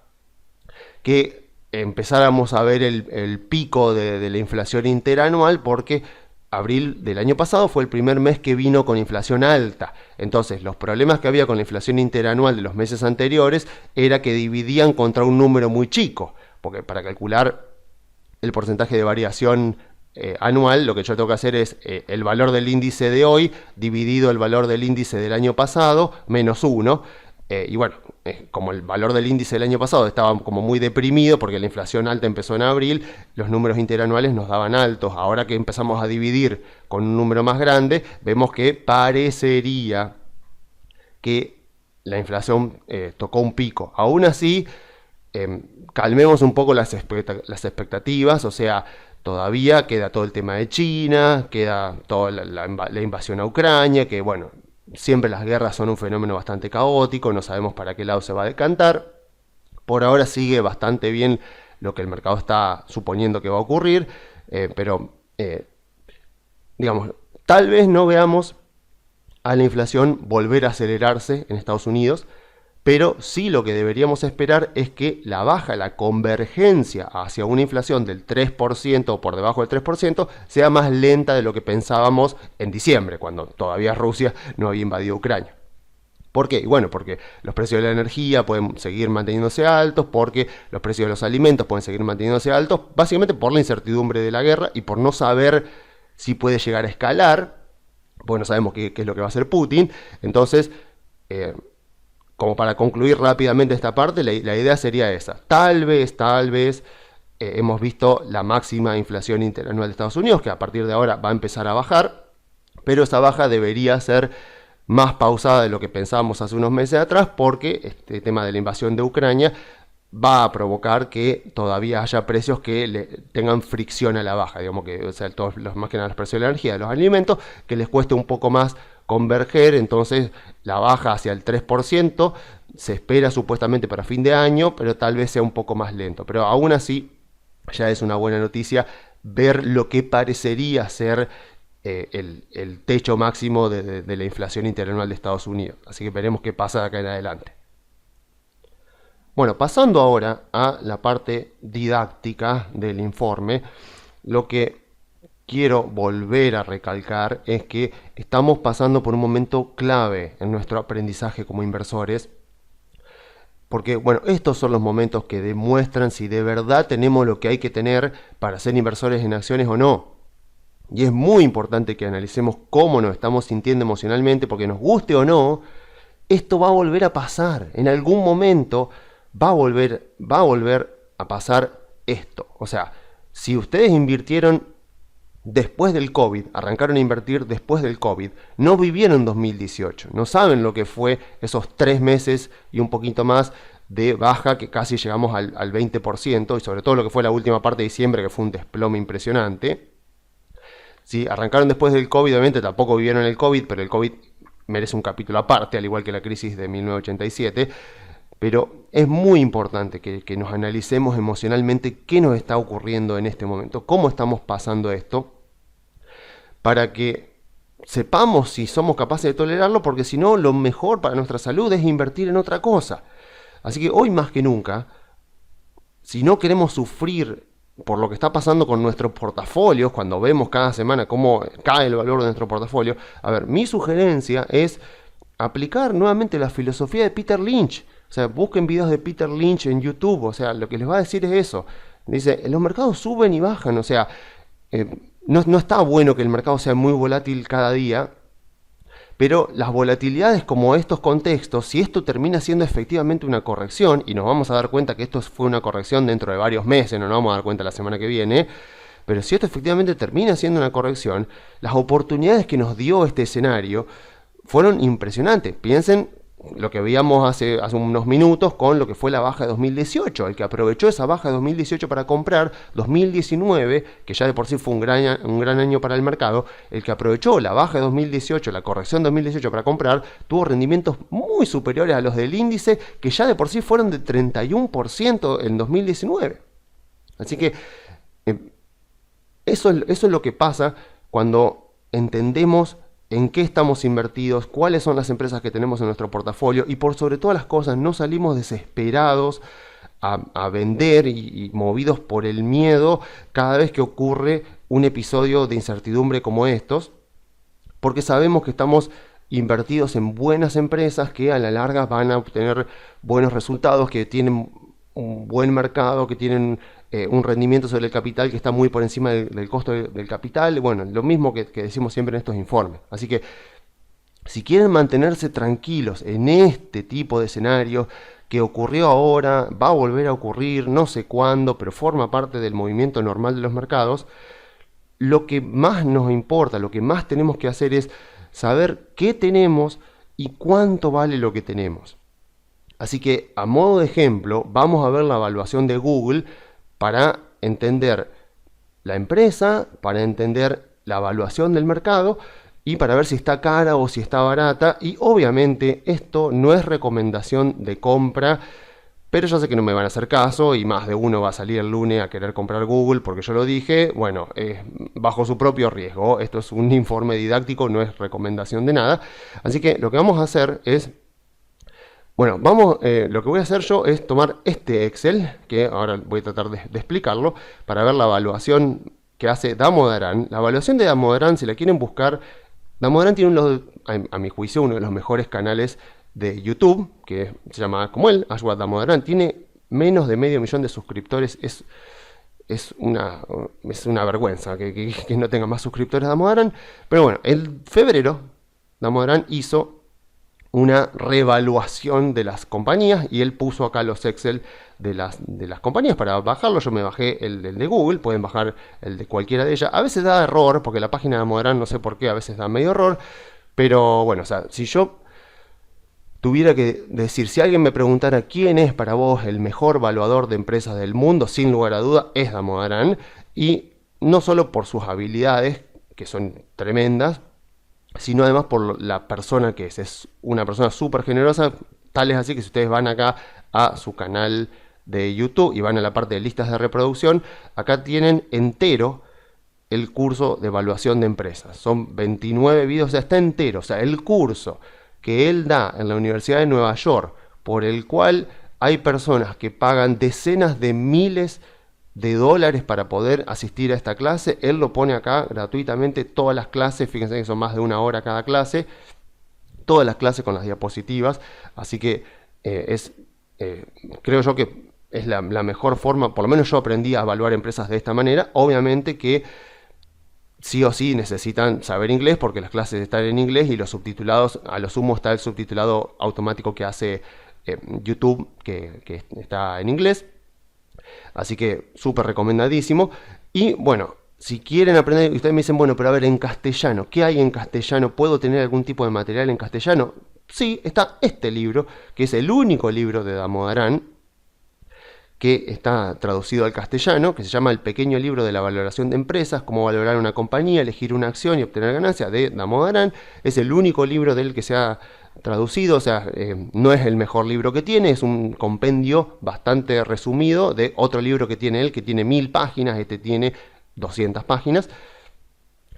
que empezáramos a ver el pico de la inflación interanual, porque abril del año pasado fue el primer mes que vino con inflación alta. Entonces, los problemas que había con la inflación interanual de los meses anteriores era que dividían contra un número muy chico, porque para calcular el porcentaje de variación anual, lo que yo tengo que hacer es el valor del índice de hoy dividido el valor del índice del año pasado menos 1. Y bueno, como el valor del índice del año pasado estaba como muy deprimido porque la inflación alta empezó en abril, los números interanuales nos daban altos. Ahora que empezamos a dividir con un número más grande, vemos que parecería que la inflación tocó un pico. Aún así, calmemos un poco las expectativas, o sea, todavía queda todo el tema de China, queda toda la invasión a Ucrania, que bueno, siempre las guerras son un fenómeno bastante caótico, no sabemos para qué lado se va a decantar. Por ahora sigue bastante bien lo que el mercado está suponiendo que va a ocurrir, pero digamos, tal vez no veamos a la inflación volver a acelerarse en Estados Unidos, pero sí lo que deberíamos esperar es que la baja, la convergencia hacia una inflación del 3% o por debajo del 3% sea más lenta de lo que pensábamos en diciembre, cuando todavía Rusia no había invadido Ucrania. ¿Por qué? Bueno, porque los precios de la energía pueden seguir manteniéndose altos, porque los precios de los alimentos pueden seguir manteniéndose altos, básicamente por la incertidumbre de la guerra y por no saber si puede llegar a escalar, porque no sabemos qué es lo que va a hacer Putin. Entonces, como para concluir rápidamente esta parte, la idea sería esa. Tal vez hemos visto la máxima inflación interanual de Estados Unidos, que a partir de ahora va a empezar a bajar, pero esa baja debería ser más pausada de lo que pensábamos hace unos meses atrás, porque este tema de la invasión de Ucrania va a provocar que todavía haya precios que tengan fricción a la baja, digamos que, o sea, todos los, más que nada los precios de la energía, de los alimentos, que les cueste un poco más converger. Entonces la baja hacia el 3% se espera supuestamente para fin de año, pero tal vez sea un poco más lento. Pero aún así ya es una buena noticia ver lo que parecería ser el techo máximo de la inflación interanual de Estados Unidos. Así que veremos qué pasa de acá en adelante. Bueno, pasando ahora a la parte didáctica del informe, lo que quiero volver a recalcar es que estamos pasando por un momento clave en nuestro aprendizaje como inversores, porque bueno, estos son los momentos que demuestran si de verdad tenemos lo que hay que tener para ser inversores en acciones o no. Y es muy importante que analicemos cómo nos estamos sintiendo emocionalmente, porque nos guste o no, esto va a volver a pasar. En algún momento va a volver a pasar esto. O sea, si ustedes invirtieron después del COVID, arrancaron a invertir después del COVID, no vivieron 2018, no saben lo que fue esos 3 meses y un poquito más de baja, que casi llegamos al 20%, y sobre todo lo que fue la última parte de diciembre, que fue un desplome impresionante. Si arrancaron después del COVID, obviamente tampoco vivieron el COVID, pero el COVID merece un capítulo aparte, al igual que la crisis de 1987. Pero es muy importante que nos analicemos emocionalmente qué nos está ocurriendo en este momento, cómo estamos pasando esto, para que sepamos si somos capaces de tolerarlo, porque si no, lo mejor para nuestra salud es invertir en otra cosa. Así que hoy más que nunca, si no queremos sufrir por lo que está pasando con nuestros portafolios, cuando vemos cada semana cómo cae el valor de nuestro portafolio, a ver, mi sugerencia es aplicar nuevamente la filosofía de Peter Lynch. O sea, busquen videos de Peter Lynch en YouTube. O sea, lo que les va a decir es eso. Dice, los mercados suben y bajan. O sea, no está bueno que el mercado sea muy volátil cada día. Pero las volatilidades como estos contextos, si esto termina siendo efectivamente una corrección, y nos vamos a dar cuenta que esto fue una corrección dentro de varios meses, no nos vamos a dar cuenta la semana que viene, pero si esto efectivamente termina siendo una corrección, las oportunidades que nos dio este escenario fueron impresionantes. Piensen lo que veíamos hace unos minutos con lo que fue la baja de 2018. El que aprovechó esa baja de 2018 para comprar, 2019, que ya de por sí fue un gran año para el mercado, el que aprovechó la baja de 2018, la corrección de 2018 para comprar, tuvo rendimientos muy superiores a los del índice, que ya de por sí fueron de 31% en 2019. Así que eso es lo que pasa cuando entendemos en qué estamos invertidos, cuáles son las empresas que tenemos en nuestro portafolio, y por sobre todas las cosas no salimos desesperados a vender y movidos por el miedo cada vez que ocurre un episodio de incertidumbre como estos, porque sabemos que estamos invertidos en buenas empresas que a la larga van a obtener buenos resultados, que tienen un buen mercado, que tienen un rendimiento sobre el capital que está muy por encima del costo del capital. Bueno, lo mismo que decimos siempre en estos informes. Así que si quieren mantenerse tranquilos en este tipo de escenario que ocurrió ahora, va a volver a ocurrir, no sé cuándo, pero forma parte del movimiento normal de los mercados, lo que más nos importa, lo que más tenemos que hacer es saber qué tenemos y cuánto vale lo que tenemos. Así que, a modo de ejemplo, vamos a ver la evaluación de Google para entender la empresa, para entender la evaluación del mercado y para ver si está cara o si está barata. Y obviamente esto no es recomendación de compra, pero yo sé que no me van a hacer caso y más de uno va a salir el lunes a querer comprar Google porque yo lo dije. Bueno, bajo su propio riesgo. Esto es un informe didáctico, no es recomendación de nada. Así que lo que vamos a hacer es... Bueno, lo que voy a hacer yo es tomar este Excel, que ahora voy a tratar de explicarlo, para ver la evaluación que hace Damodaran. La evaluación de Damodaran, si la quieren buscar, Damodaran tiene a mi juicio uno de los mejores canales de YouTube, que se llama como él, Ashwath Damodaran. Tiene menos de 500.000 de suscriptores. Es una vergüenza que no tenga más suscriptores Damodaran. Pero bueno, en febrero Damodaran hizo una reevaluación de las compañías y él puso acá los Excel de las compañías para bajarlo. Yo me bajé el de Google, pueden bajar el de cualquiera de ellas. A veces da error porque la página de Damodaran, no sé por qué, a veces da medio error, pero bueno, o sea, si yo tuviera que decir, si alguien me preguntara quién es para vos el mejor evaluador de empresas del mundo, sin lugar a duda es Damodaran, y no solo por sus habilidades, que son tremendas, sino además por la persona que es una persona súper generosa. Tal es así que si ustedes van acá a su canal de YouTube y van a la parte de listas de reproducción, acá tienen entero el curso de evaluación de empresas. Son 29 videos, o sea, está entero. O sea, el curso que él da en la Universidad de Nueva York, por el cual hay personas que pagan decenas de miles de dólares para poder asistir a esta clase, él lo pone acá gratuitamente, todas las clases, fíjense que son más de 1 hora cada clase, todas las clases con las diapositivas, así que creo yo que es la mejor forma, por lo menos yo aprendí a evaluar empresas de esta manera. Obviamente que sí o sí necesitan saber inglés porque las clases están en inglés y los subtitulados, a lo sumo está el subtitulado automático que hace YouTube, que está en inglés. Así que súper recomendadísimo. Y bueno, si quieren aprender, ustedes me dicen, bueno, pero a ver, en castellano, ¿qué hay en castellano? ¿Puedo tener algún tipo de material en castellano? Sí, está este libro, que es el único libro de Damodaran que está traducido al castellano, que se llama El pequeño libro de la valoración de empresas, cómo valorar una compañía, elegir una acción y obtener ganancia, de Damodaran. Es el único libro de él que se ha traducido, o sea, no es el mejor libro que tiene, es un compendio bastante resumido de otro libro que tiene él, que tiene 1000 páginas, este tiene 200 páginas.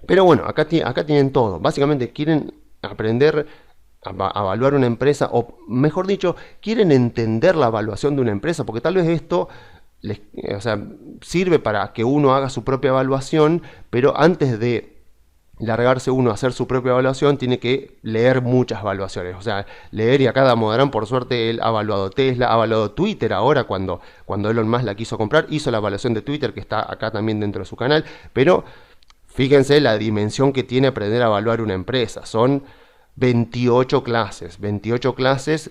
Pero bueno, acá tienen todo. Básicamente quieren aprender a evaluar una empresa, o mejor dicho, quieren entender la evaluación de una empresa, porque tal vez esto o sea, sirve para que uno haga su propia evaluación, pero antes de largarse uno a hacer su propia evaluación, tiene que leer muchas evaluaciones, o sea, leer. Y acá Damodaran, por suerte, él ha evaluado Tesla, ha evaluado Twitter ahora, cuando Elon Musk la quiso comprar, hizo la evaluación de Twitter, que está acá también dentro de su canal, pero fíjense la dimensión que tiene aprender a evaluar una empresa. Son 28 clases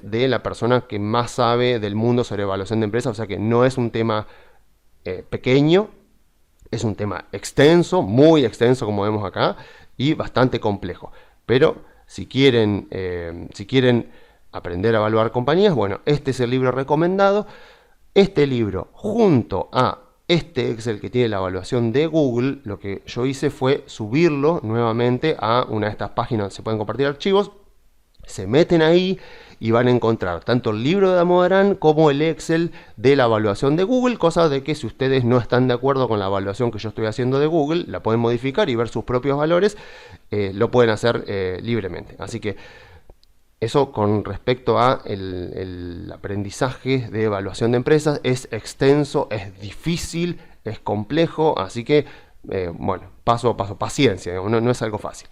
de la persona que más sabe del mundo sobre evaluación de empresas, o sea que no es un tema pequeño, es un tema extenso, muy extenso como vemos acá, y bastante complejo. Pero si quieren aprender a evaluar compañías, bueno, este es el libro recomendado. Este libro, junto a este Excel que tiene la evaluación de Google, lo que yo hice fue subirlo nuevamente a una de estas páginas donde se pueden compartir archivos. Se meten ahí y van a encontrar tanto el libro de Damodaran como el Excel de la evaluación de Google, cosa de que si ustedes no están de acuerdo con la evaluación que yo estoy haciendo de Google, la pueden modificar y ver sus propios valores, lo pueden hacer libremente. Así que eso con respecto a el aprendizaje de evaluación de empresas. Es extenso, es difícil, es complejo, así que bueno, paso a paso, paciencia, no es algo fácil.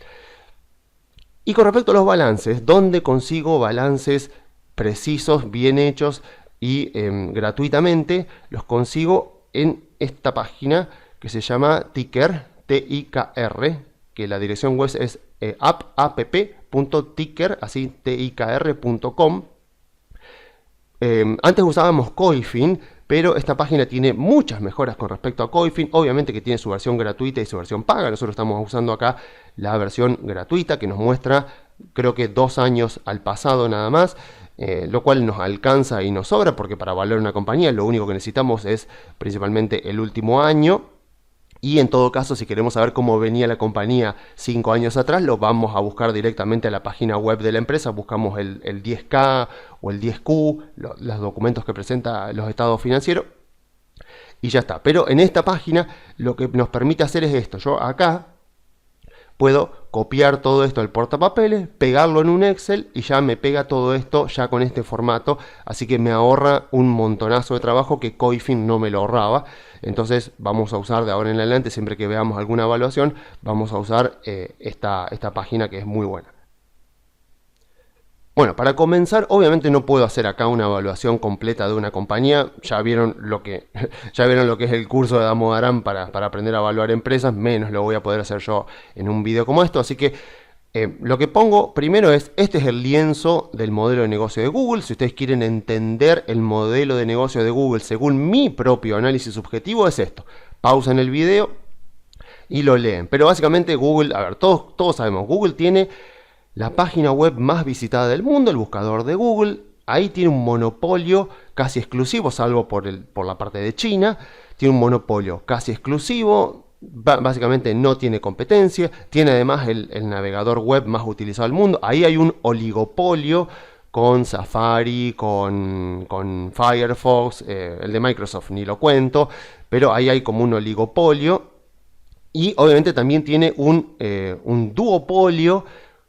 Y con respecto a los balances, ¿dónde consigo balances precisos, bien hechos y gratuitamente? Los consigo en esta página que se llama Ticker, T-I-K-R, que la dirección web es app.ticker, así tikr.com. Antes usábamos Coifin, pero esta página tiene muchas mejoras con respecto a Coifin. Obviamente que tiene su versión gratuita y su versión paga. Nosotros estamos usando acá la versión gratuita, que nos muestra, creo que 2 años al pasado nada más, lo cual nos alcanza y nos sobra, porque para valorar una compañía lo único que necesitamos es principalmente el último año. Y en todo caso, si queremos saber cómo venía la compañía 5 años atrás, lo vamos a buscar directamente a la página web de la empresa. Buscamos el 10K o el 10Q, los documentos que presenta los estados financieros, y ya está. Pero en esta página lo que nos permite hacer es esto. Yo acá puedo copiar todo esto al portapapeles, pegarlo en un Excel y ya me pega todo esto ya con este formato. Así que me ahorra un montonazo de trabajo que Coifin no me lo ahorraba. Entonces vamos a usar de ahora en adelante, siempre que veamos alguna evaluación, vamos a usar esta página, que es muy buena. Bueno, para comenzar, obviamente no puedo hacer acá una evaluación completa de una compañía. Ya vieron lo que es el curso de Damodaran para aprender a evaluar empresas, menos lo voy a poder hacer yo en un video como esto. Así que lo que pongo primero este es el lienzo del modelo de negocio de Google. Si ustedes quieren entender el modelo de negocio de Google según mi propio análisis subjetivo, es esto. Pausan el video y lo leen. Pero básicamente Google, a ver, todos sabemos, Google tiene la página web más visitada del mundo, el buscador de Google. Ahí tiene un monopolio casi exclusivo, salvo por la parte de China. Tiene un monopolio casi exclusivo. Básicamente no tiene competencia. Tiene además el navegador web más utilizado del mundo. Ahí hay un oligopolio con Safari, con Firefox, el de Microsoft ni lo cuento, pero ahí hay como un oligopolio. Y obviamente también tiene un duopolio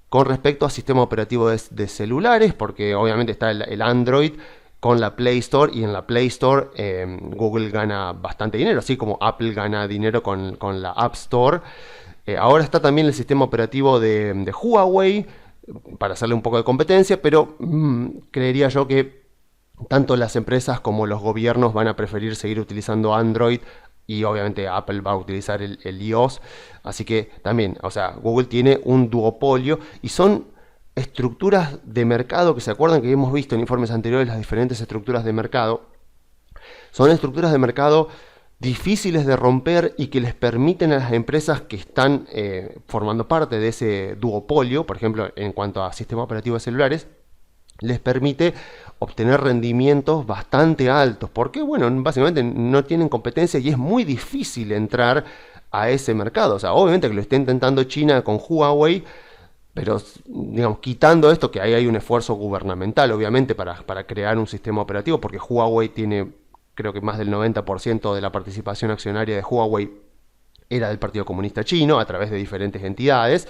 con respecto al sistema operativo de celulares, porque obviamente está el Android con la Play Store, y en la Play Store Google gana bastante dinero, así como Apple gana dinero con la App Store. Ahora está también el sistema operativo de Huawei, para hacerle un poco de competencia, pero creería yo que tanto las empresas como los gobiernos van a preferir seguir utilizando Android, y obviamente Apple va a utilizar el iOS. Así que también, o sea, Google tiene un duopolio, y son estructuras de mercado que se acuerdan que hemos visto en informes anteriores, las diferentes estructuras de mercado. Son estructuras de mercado difíciles de romper y que les permiten a las empresas que están formando parte de ese duopolio, por ejemplo, en cuanto a sistema operativo de celulares, les permite obtener rendimientos bastante altos, porque bueno, básicamente no tienen competencia y es muy difícil entrar a ese mercado. O sea, obviamente que lo está intentando China con Huawei, pero digamos, quitando esto, que ahí hay un esfuerzo gubernamental obviamente para crear un sistema operativo, porque Huawei tiene, creo que más del 90% de la participación accionaria de Huawei era del Partido Comunista Chino a través de diferentes entidades.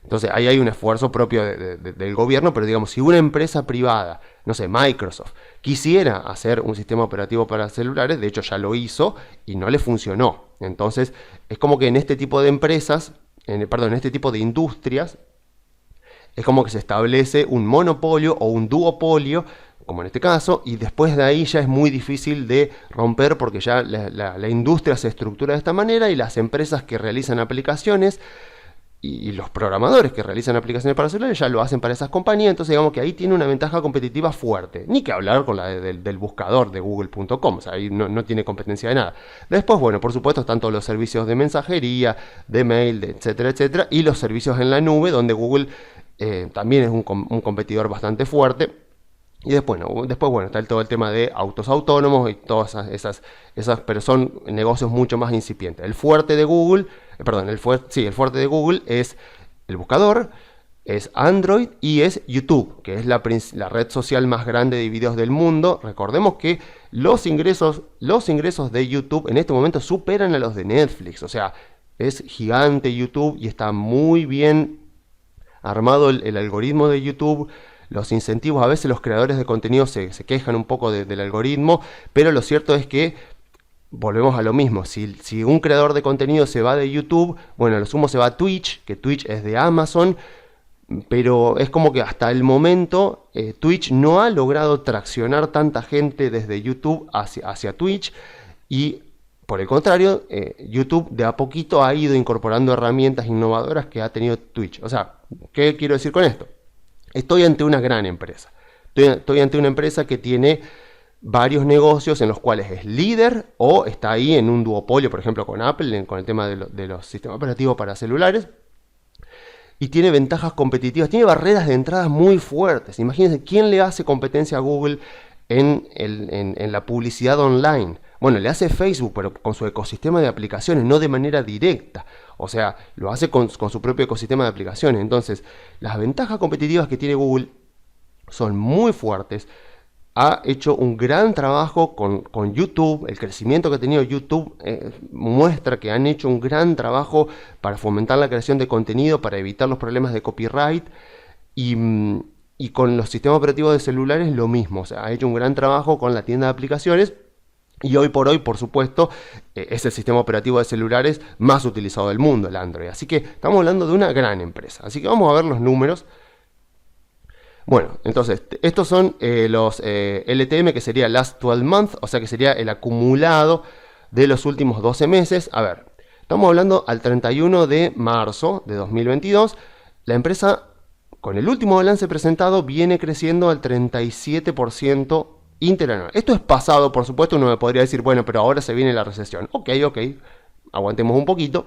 Entonces ahí hay un esfuerzo propio del gobierno, pero digamos, si una empresa privada, no sé, Microsoft, quisiera hacer un sistema operativo para celulares, de hecho ya lo hizo y no le funcionó. Entonces es como que en este tipo de empresas, en este tipo de industrias, es como que se establece un monopolio o un duopolio, como en este caso, y después de ahí ya es muy difícil de romper, porque ya la industria se estructura de esta manera, y las empresas que realizan aplicaciones y los programadores que realizan aplicaciones para celulares ya lo hacen para esas compañías. Entonces digamos que ahí tiene una ventaja competitiva fuerte, ni que hablar con la del buscador de google.com, o sea, ahí no tiene competencia de nada. Después, bueno, por supuesto están todos los servicios de mensajería, de mail, etcétera, etcétera, y los servicios en la nube, donde Google también es un competidor bastante fuerte. Y después, bueno, está todo el tema de autos autónomos y todas esas, pero son negocios mucho más incipientes. El fuerte de Google, el fuerte de Google es el buscador, es Android y es YouTube, que es la red social más grande de videos del mundo. Recordemos que los ingresos de YouTube en este momento superan a los de Netflix. O sea, es gigante YouTube y está muy bien armado el algoritmo de YouTube. Los incentivos, a veces los creadores de contenido se quejan un poco del algoritmo, pero lo cierto es que volvemos a lo mismo. Si un creador de contenido se va de YouTube, bueno, a lo sumo se va a Twitch, que Twitch es de Amazon, pero es como que hasta el momento Twitch no ha logrado traccionar tanta gente desde YouTube hacia Twitch, y por el contrario, YouTube de a poquito ha ido incorporando herramientas innovadoras que ha tenido Twitch. O sea, ¿qué quiero decir con esto? Estoy ante una gran empresa. Estoy ante una empresa que tiene varios negocios en los cuales es líder o está ahí en un duopolio, por ejemplo con Apple, con el tema de los sistemas operativos para celulares. Y tiene ventajas competitivas, tiene barreras de entrada muy fuertes. Imagínense, ¿quién le hace competencia a Google en la publicidad online? Bueno, le hace Facebook, pero con su ecosistema de aplicaciones, no de manera directa. O sea, lo hace con su propio ecosistema de aplicaciones. Entonces, las ventajas competitivas que tiene Google son muy fuertes. Ha hecho un gran trabajo con YouTube. El crecimiento que ha tenido YouTube muestra que han hecho un gran trabajo para fomentar la creación de contenido, para evitar los problemas de copyright. Y con los sistemas operativos de celulares lo mismo. O sea, ha hecho un gran trabajo con la tienda de aplicaciones. Y hoy por hoy, por supuesto, es el sistema operativo de celulares más utilizado del mundo, el Android. Así que estamos hablando de una gran empresa. Así que vamos a ver los números. Bueno, entonces, estos son los LTM, que sería Last 12 Months, o sea que sería el acumulado de los últimos 12 meses. A ver, estamos hablando al 31 de marzo de 2022. La empresa, con el último balance presentado, viene creciendo al 37% interanual. Esto es pasado, por supuesto. Uno me podría decir, bueno, pero ahora se viene la recesión. Ok, aguantemos un poquito.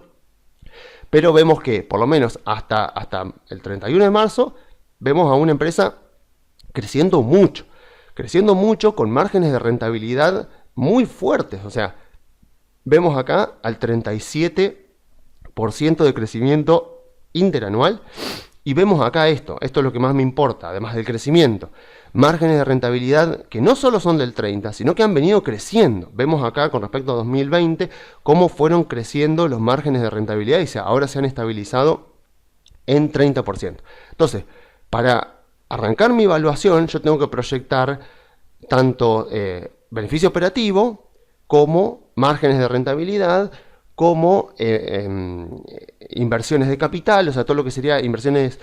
Pero vemos que, por lo menos hasta el 31 de marzo, vemos a una empresa creciendo mucho, con márgenes de rentabilidad muy fuertes. O sea, vemos acá al 37% de crecimiento interanual. Y vemos acá esto es lo que más me importa, además del crecimiento. Márgenes de rentabilidad que no solo son del 30, sino que han venido creciendo. Vemos acá con respecto a 2020 cómo fueron creciendo los márgenes de rentabilidad y ahora se han estabilizado en 30%. Entonces, para arrancar mi evaluación, yo tengo que proyectar tanto beneficio operativo como márgenes de rentabilidad, como inversiones de capital, o sea, todo lo que sería inversiones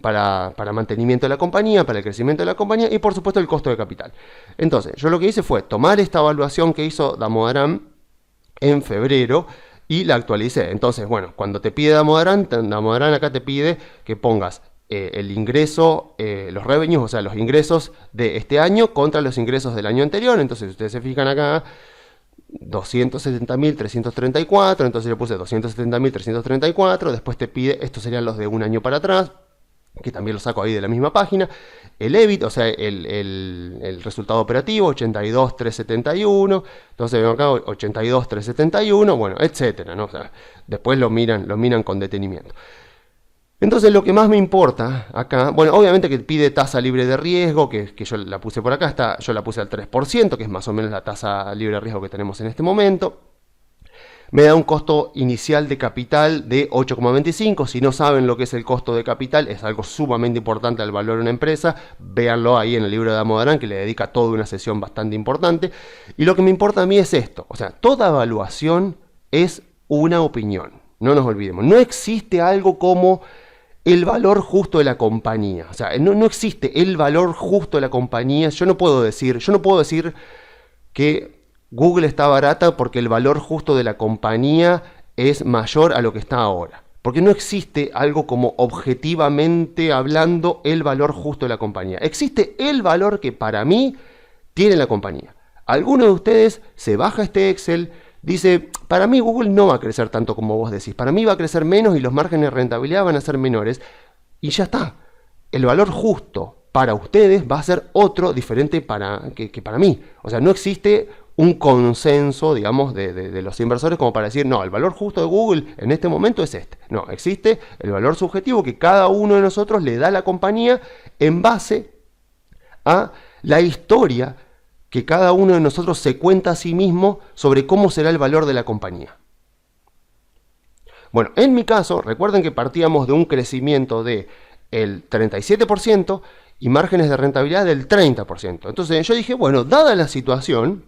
para mantenimiento de la compañía, para el crecimiento de la compañía y por supuesto el costo de capital. Entonces, yo lo que hice fue tomar esta evaluación que hizo Damodaran en febrero y la actualicé. Entonces, bueno, cuando te pide Damodaran acá te pide que pongas el ingreso, los revenues, o sea, los ingresos de este año contra los ingresos del año anterior. Entonces, si ustedes se fijan acá, 270.334, entonces le puse 270.334, después te pide, estos serían los de un año para atrás, que también lo saco ahí de la misma página, el EBIT, o sea, el resultado operativo, 82.371, entonces vemos acá 82.371, bueno, etcétera, ¿no? O sea, después lo miran con detenimiento. Entonces lo que más me importa acá, bueno, obviamente que pide tasa libre de riesgo, que yo la puse por acá, yo la puse al 3%, que es más o menos la tasa libre de riesgo que tenemos en este momento. Me da un costo inicial de capital de 8,25. Si no saben lo que es el costo de capital, es algo sumamente importante al valor de una empresa. Véanlo ahí en el libro de Damodaran, que le dedica toda una sesión bastante importante. Y lo que me importa a mí es esto. O sea, toda evaluación es una opinión. No nos olvidemos. No existe algo como el valor justo de la compañía. O sea, no existe el valor justo de la compañía. Yo no puedo decir que Google está barata porque el valor justo de la compañía es mayor a lo que está ahora. Porque no existe algo como objetivamente hablando el valor justo de la compañía. Existe el valor que para mí tiene la compañía. Alguno de ustedes se baja este Excel, dice, para mí Google no va a crecer tanto como vos decís. Para mí va a crecer menos y los márgenes de rentabilidad van a ser menores. Y ya está. El valor justo para ustedes va a ser otro diferente que para mí. O sea, no existe un consenso, digamos, de los inversores como para decir, no, el valor justo de Google en este momento es este. No, existe el valor subjetivo que cada uno de nosotros le da a la compañía en base a la historia que cada uno de nosotros se cuenta a sí mismo sobre cómo será el valor de la compañía. Bueno, en mi caso, recuerden que partíamos de un crecimiento del 37% y márgenes de rentabilidad del 30%. Entonces yo dije, bueno, dada la situación,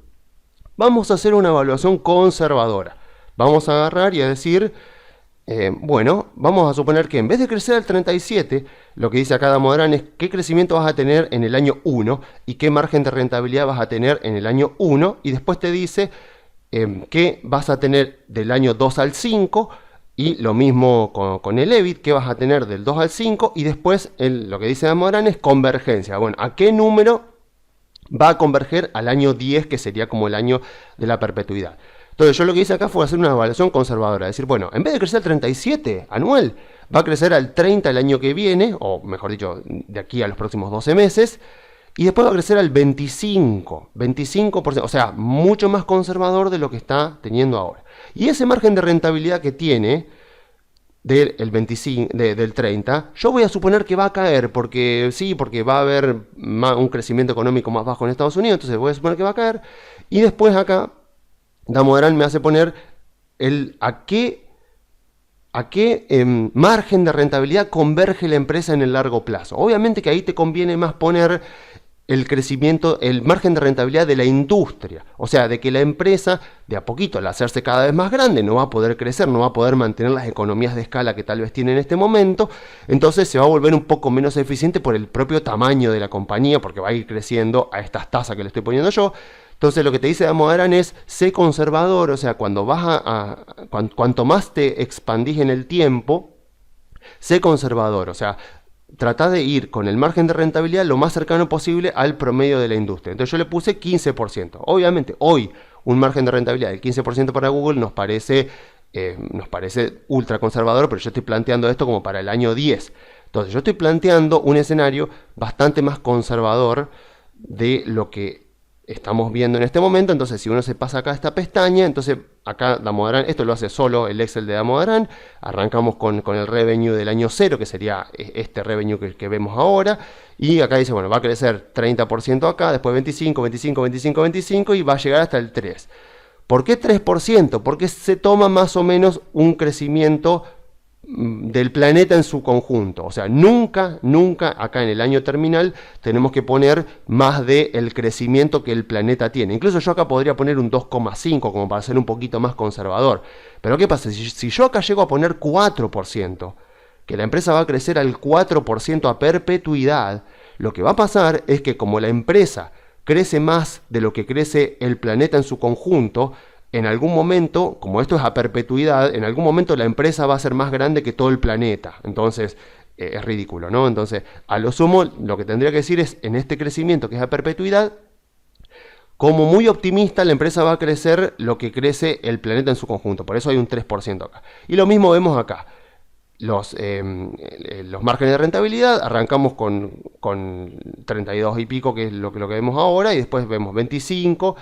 vamos a hacer una evaluación conservadora. Vamos a agarrar y a decir, bueno, vamos a suponer que en vez de crecer al 37, lo que dice acá Damodaran es qué crecimiento vas a tener en el año 1 y qué margen de rentabilidad vas a tener en el año 1. Y después te dice qué vas a tener del año 2 al 5 y lo mismo con el EBIT, qué vas a tener del 2 al 5. Y después lo que dice Damodaran es convergencia. Bueno, ¿a qué número va a converger al año 10, que sería como el año de la perpetuidad? Entonces yo lo que hice acá fue hacer una evaluación conservadora, decir, bueno, en vez de crecer al 37 anual, va a crecer al 30 el año que viene, o mejor dicho, de aquí a los próximos 12 meses, y después va a crecer al 25%, o sea, mucho más conservador de lo que está teniendo ahora. Y ese margen de rentabilidad que tiene del 30, yo voy a suponer que va a caer, porque sí, porque va a haber un crecimiento económico más bajo en Estados Unidos, entonces voy a suponer que va a caer, y después acá Damodaran me hace poner a qué margen de rentabilidad converge la empresa en el largo plazo. Obviamente que ahí te conviene más poner el crecimiento, el margen de rentabilidad de la industria. O sea, de que la empresa, de a poquito, al hacerse cada vez más grande, no va a poder crecer, no va a poder mantener las economías de escala que tal vez tiene en este momento. Entonces se va a volver un poco menos eficiente por el propio tamaño de la compañía, porque va a ir creciendo a estas tasas que le estoy poniendo yo. Entonces lo que te dice Damodaran es, sé conservador, o sea, cuanto más te expandís en el tiempo, sé conservador, o sea, trata de ir con el margen de rentabilidad lo más cercano posible al promedio de la industria. Entonces yo le puse 15%. Obviamente, hoy un margen de rentabilidad del 15% para Google nos parece ultra conservador, pero yo estoy planteando esto como para el año 10. Entonces yo estoy planteando un escenario bastante más conservador de lo que estamos viendo en este momento. Entonces si uno se pasa acá a esta pestaña, entonces acá Damodaran, esto lo hace solo el Excel de Damodaran. Arrancamos con el revenue del año 0, que sería este revenue que vemos ahora. Y acá dice, bueno, va a crecer 30% acá, después 25, 25, 25, 25 y va a llegar hasta el 3. ¿Por qué 3%? Porque se toma más o menos un crecimiento del planeta en su conjunto. O sea, nunca acá en el año terminal tenemos que poner más del crecimiento que el planeta tiene. Incluso yo acá podría poner un 2,5 como para ser un poquito más conservador. Pero ¿qué pasa? Si yo acá llego a poner 4%, que la empresa va a crecer al 4% a perpetuidad, lo que va a pasar es que como la empresa crece más de lo que crece el planeta en su conjunto, en algún momento, como esto es a perpetuidad, en algún momento la empresa va a ser más grande que todo el planeta. Entonces, es ridículo, ¿no? Entonces, a lo sumo, lo que tendría que decir es, en este crecimiento que es a perpetuidad, como muy optimista, la empresa va a crecer lo que crece el planeta en su conjunto. Por eso hay un 3% acá. Y lo mismo vemos acá. Los márgenes de rentabilidad, arrancamos con 32 y pico, que es lo que vemos ahora, y después vemos 25,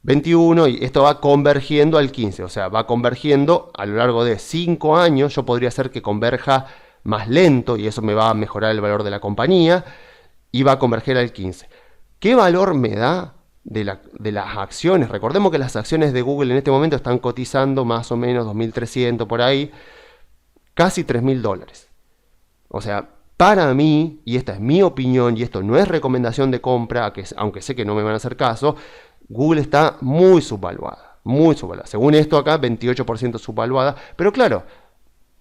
21, y esto va convergiendo al 15, o sea, va convergiendo a lo largo de 5 años. Yo podría hacer que converja más lento, y eso me va a mejorar el valor de la compañía, y va a converger al 15. ¿Qué valor me da de las acciones? Recordemos que las acciones de Google en este momento están cotizando más o menos 2.300 por ahí, casi $3.000. O sea, para mí, y esta es mi opinión, y esto no es recomendación de compra, aunque sé que no me van a hacer caso, Google está muy subvaluada, muy subvaluada. Según esto acá, 28% subvaluada. Pero claro,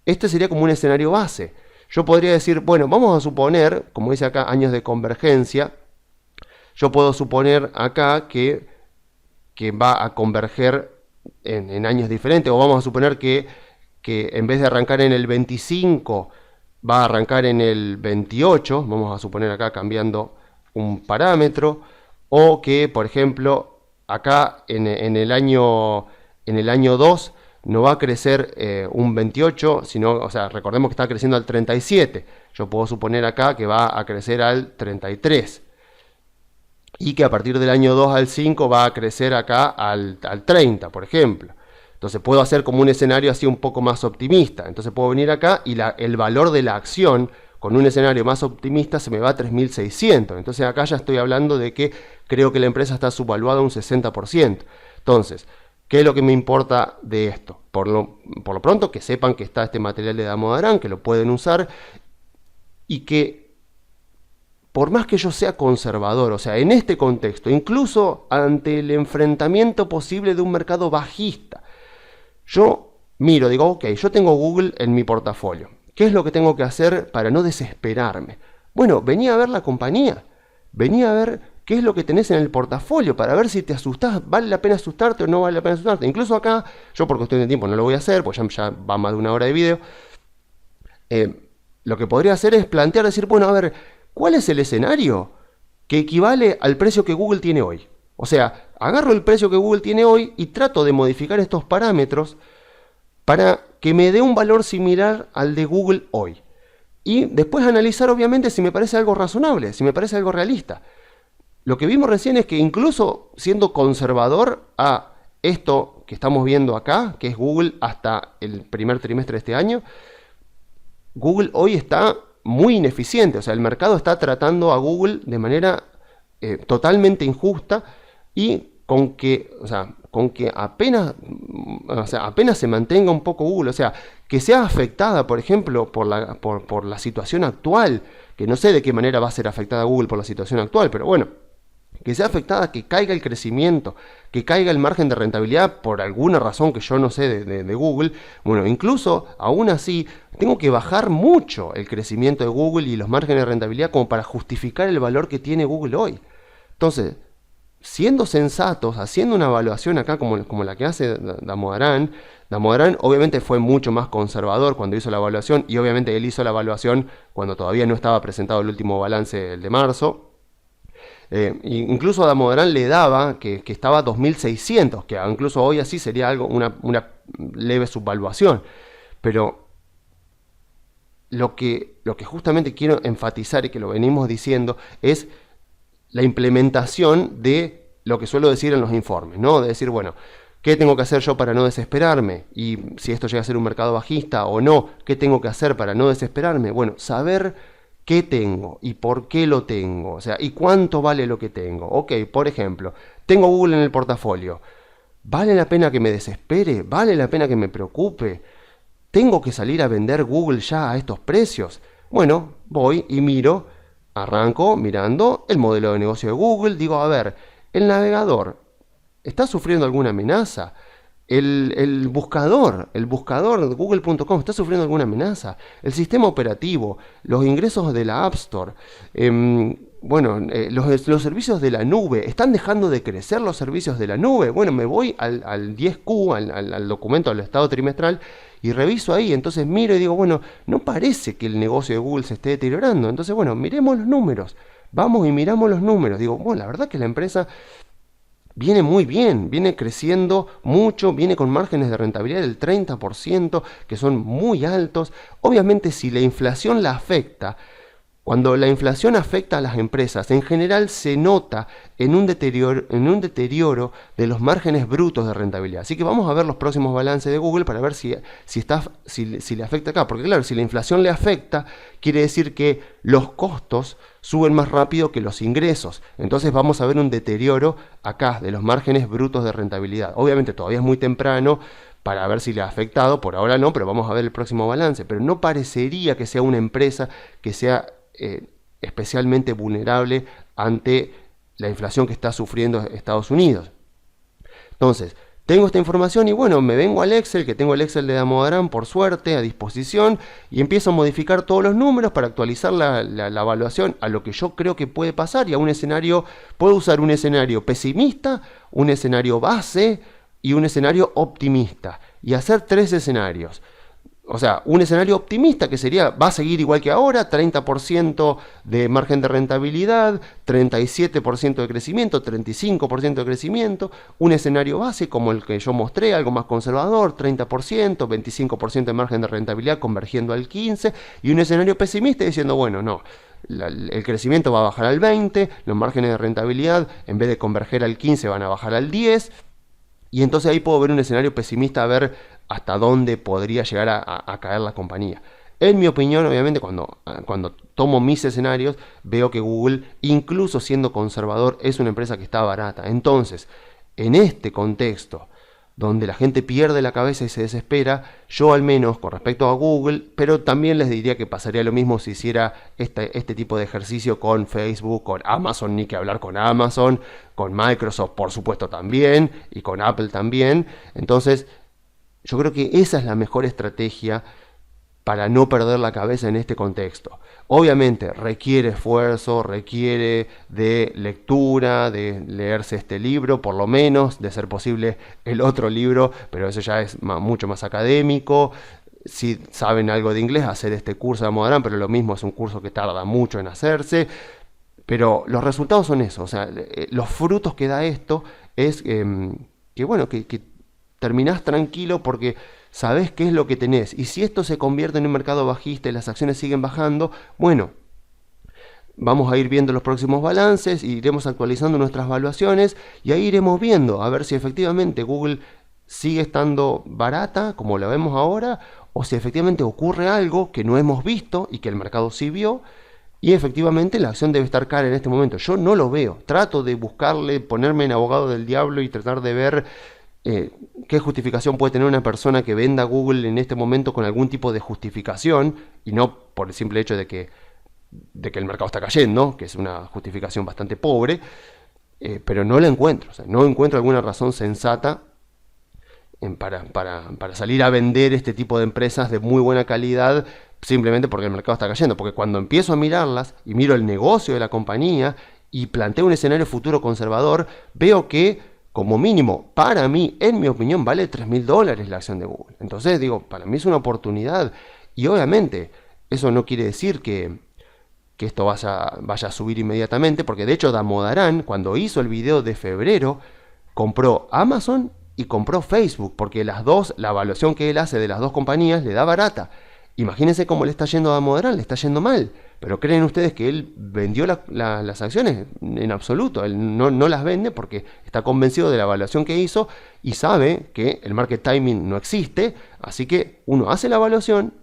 este sería como un escenario base. Yo podría decir, bueno, vamos a suponer, como dice acá, años de convergencia. Yo puedo suponer acá que va a converger en años diferentes, o vamos a suponer que en vez de arrancar en el 25, va a arrancar en el 28, vamos a suponer acá cambiando un parámetro, o que, por ejemplo, acá en el año 2 no va a crecer un 28, sino, o sea, recordemos que está creciendo al 37. Yo puedo suponer acá que va a crecer al 33. Y que a partir del año 2 al 5 va a crecer acá al 30, por ejemplo. Entonces puedo hacer como un escenario así un poco más optimista. Entonces puedo venir acá y el valor de la acción con un escenario más optimista se me va a 3.600. Entonces acá ya estoy hablando de que creo que la empresa está subvaluada un 60%. Entonces, ¿qué es lo que me importa de esto? Por lo pronto que sepan que está este material de Damodaran, que lo pueden usar y que por más que yo sea conservador, o sea, en este contexto, incluso ante el enfrentamiento posible de un mercado bajista, yo miro, digo, ok, yo tengo Google en mi portafolio. ¿Qué es lo que tengo que hacer para no desesperarme? Bueno, venía a ver la compañía. Venía a ver qué es lo que tenés en el portafolio para ver si te asustás, vale la pena asustarte o no vale la pena asustarte. Incluso acá, yo por cuestión de tiempo no lo voy a hacer, pues ya va más de 1 hora de video. Lo que podría hacer es plantear, decir, bueno, a ver, ¿cuál es el escenario que equivale al precio que Google tiene hoy? O sea, agarro el precio que Google tiene hoy y trato de modificar estos parámetros para que me dé un valor similar al de Google hoy. Y después analizar obviamente si me parece algo razonable, si me parece algo realista. Lo que vimos recién es que incluso siendo conservador a esto que estamos viendo acá, que es Google hasta el primer trimestre de este año, Google hoy está muy ineficiente. O sea, el mercado está tratando a Google de manera totalmente injusta y con que apenas se mantenga un poco Google, o sea, que sea afectada, por ejemplo, por la situación actual, que no sé de qué manera va a ser afectada Google por la situación actual, pero bueno, que sea afectada, que caiga el crecimiento, que caiga el margen de rentabilidad por alguna razón que yo no sé de Google. Bueno, incluso aún así tengo que bajar mucho el crecimiento de Google y los márgenes de rentabilidad como para justificar el valor que tiene Google hoy. Entonces, siendo sensatos, haciendo una evaluación acá como la que hace Damodaran obviamente fue mucho más conservador cuando hizo la evaluación, y obviamente él hizo la evaluación cuando todavía no estaba presentado el último balance, el de marzo. Incluso a Damodaran le daba que estaba a 2.600, que incluso hoy así sería algo, una leve subvaluación. Pero lo que justamente quiero enfatizar y que lo venimos diciendo es la implementación de lo que suelo decir en los informes, ¿no? De decir, bueno, ¿qué tengo que hacer yo para no desesperarme? Y si esto llega a ser un mercado bajista o no, ¿qué tengo que hacer para no desesperarme? Bueno, saber qué tengo y por qué lo tengo, o sea, y cuánto vale lo que tengo. Ok, por ejemplo, tengo Google en el portafolio. ¿Vale la pena que me desespere? ¿Vale la pena que me preocupe? ¿Tengo que salir a vender Google ya a estos precios? Bueno, voy y miro, arranco mirando el modelo de negocio de Google, digo, a ver, el navegador, ¿está sufriendo alguna amenaza? El buscador de google.com está sufriendo alguna amenaza. El sistema operativo, los ingresos de la App Store, los servicios de la nube, ¿están dejando de crecer los servicios de la nube? Bueno, me voy al 10Q, al documento del estado trimestral, y reviso ahí. Entonces miro y digo, bueno, no parece que el negocio de Google se esté deteriorando. Entonces, bueno, miremos los números. Vamos y miramos los números. Digo, bueno, la verdad que la empresa viene muy bien, viene creciendo mucho, viene con márgenes de rentabilidad del 30%, que son muy altos. Obviamente, si la inflación la afecta, cuando la inflación afecta a las empresas, en general se nota en un deterioro de los márgenes brutos de rentabilidad. Así que vamos a ver los próximos balances de Google para ver si le afecta acá. Porque claro, si la inflación le afecta, quiere decir que los costos suben más rápido que los ingresos. Entonces vamos a ver un deterioro acá de los márgenes brutos de rentabilidad. Obviamente todavía es muy temprano para ver si le ha afectado, por ahora no, pero vamos a ver el próximo balance. Pero no parecería que sea una empresa que sea especialmente vulnerable ante la inflación que está sufriendo Estados Unidos. Entonces, tengo esta información y bueno, me vengo al Excel, que tengo el Excel de Damodaran por suerte a disposición, y empiezo a modificar todos los números para actualizar la evaluación a lo que yo creo que puede pasar y a un escenario. Puedo usar un escenario pesimista, un escenario base y un escenario optimista, y hacer 3 escenarios. O sea, un escenario optimista que sería, va a seguir igual que ahora, 30% de margen de rentabilidad, 37% de crecimiento, 35% de crecimiento. Un escenario base como el que yo mostré, algo más conservador, 30%, 25% de margen de rentabilidad convergiendo al 15%. Y un escenario pesimista diciendo, bueno, no, el crecimiento va a bajar al 20%, los márgenes de rentabilidad en vez de converger al 15% van a bajar al 10%. Y entonces ahí puedo ver un escenario pesimista, a ver hasta dónde podría llegar a caer la compañía. En mi opinión, obviamente, cuando tomo mis escenarios, veo que Google, incluso siendo conservador, es una empresa que está barata. Entonces, en este contexto, donde la gente pierde la cabeza y se desespera, yo al menos con respecto a Google, pero también les diría que pasaría lo mismo si hiciera este tipo de ejercicio con Facebook, con Amazon, ni que hablar con Amazon, con Microsoft por supuesto también, y con Apple también. Entonces, yo creo que esa es la mejor estrategia para no perder la cabeza en este contexto. Obviamente requiere esfuerzo, requiere de lectura, de leerse este libro, por lo menos, de ser posible el otro libro, pero eso ya es mucho más académico. Si saben algo de inglés, hacer este curso de Damodaran, pero lo mismo es un curso que tarda mucho en hacerse. Pero los resultados son eso, o sea, los frutos que da esto es que terminás tranquilo porque sabés qué es lo que tenés. Y si esto se convierte en un mercado bajista y las acciones siguen bajando, bueno, vamos a ir viendo los próximos balances, iremos actualizando nuestras valuaciones y ahí iremos viendo a ver si efectivamente Google sigue estando barata como la vemos ahora, o si efectivamente ocurre algo que no hemos visto y que el mercado sí vio. Y efectivamente la acción debe estar cara en este momento. Yo no lo veo. Trato de buscarle, ponerme en abogado del diablo y tratar de ver qué justificación puede tener una persona que venda Google en este momento con algún tipo de justificación y no por el simple hecho de que el mercado está cayendo, que es una justificación bastante pobre, pero no la encuentro. O sea, no encuentro alguna razón sensata para salir a vender este tipo de empresas de muy buena calidad simplemente porque el mercado está cayendo. Porque cuando empiezo a mirarlas y miro el negocio de la compañía y planteo un escenario futuro conservador, veo que como mínimo, para mí, en mi opinión, vale $3.000 la acción de Google. Entonces digo, para mí es una oportunidad. Y obviamente, eso no quiere decir que esto vaya a subir inmediatamente, porque de hecho Damodaran, cuando hizo el video de febrero, compró Amazon y compró Facebook, porque las dos, la evaluación que él hace de las dos compañías le da barata. Imagínense cómo le está yendo a Damodaran, le está yendo mal, Pero ¿creen ustedes que él vendió las acciones? En absoluto, él no las vende porque está convencido de la evaluación que hizo y sabe que el market timing no existe, así que uno hace la evaluación,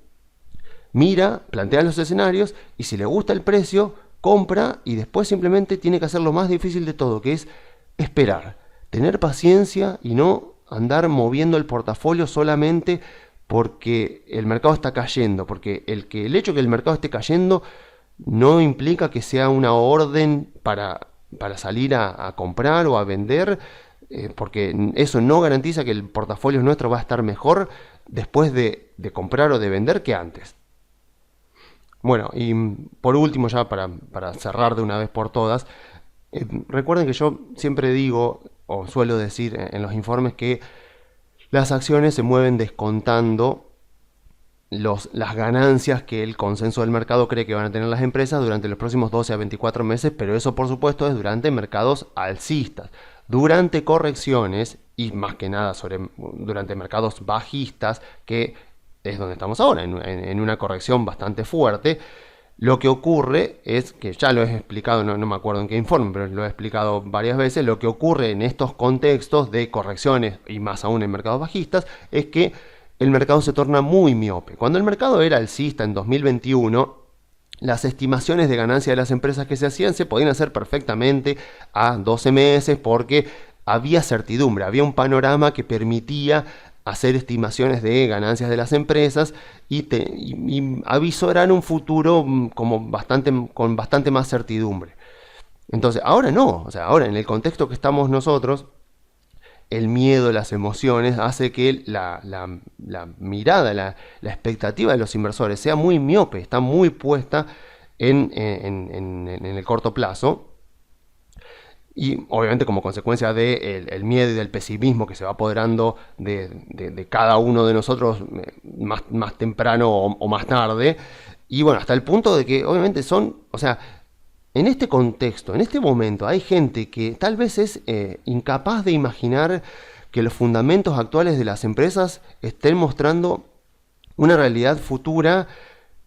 mira, plantea los escenarios y si le gusta el precio, compra y después simplemente tiene que hacer lo más difícil de todo, que es esperar, tener paciencia y no andar moviendo el portafolio solamente porque el mercado está cayendo, porque el hecho de que el mercado esté cayendo no implica que sea una orden para salir a comprar o a vender, porque eso no garantiza que el portafolio nuestro va a estar mejor después de comprar o de vender que antes. Bueno, y por último, ya para cerrar de una vez por todas, recuerden que yo siempre digo, o suelo decir en los informes, que las acciones se mueven descontando las ganancias que el consenso del mercado cree que van a tener las empresas durante los próximos 12 a 24 meses, pero eso por supuesto es durante mercados alcistas. Durante correcciones, y más que nada durante mercados bajistas, que es donde estamos ahora, en una corrección bastante fuerte, lo que ocurre es, que ya lo he explicado, no me acuerdo en qué informe, pero lo he explicado varias veces, lo que ocurre en estos contextos de correcciones, y más aún en mercados bajistas, es que el mercado se torna muy miope. Cuando el mercado era alcista en 2021, las estimaciones de ganancia de las empresas que se hacían se podían hacer perfectamente a 12 meses porque había certidumbre, había un panorama que permitía hacer estimaciones de ganancias de las empresas y avisorar un futuro con bastante más certidumbre. Entonces, ahora no, o sea, ahora en el contexto que estamos nosotros, el miedo, las emociones, hace que la mirada, la expectativa de los inversores sea muy miope, está muy puesta en el corto plazo. Y obviamente como consecuencia del miedo y del pesimismo que se va apoderando de cada uno de nosotros más temprano o más tarde. Y bueno, hasta el punto de que obviamente o sea, en este contexto, en este momento, hay gente que tal vez es incapaz de imaginar que los fundamentos actuales de las empresas estén mostrando una realidad futura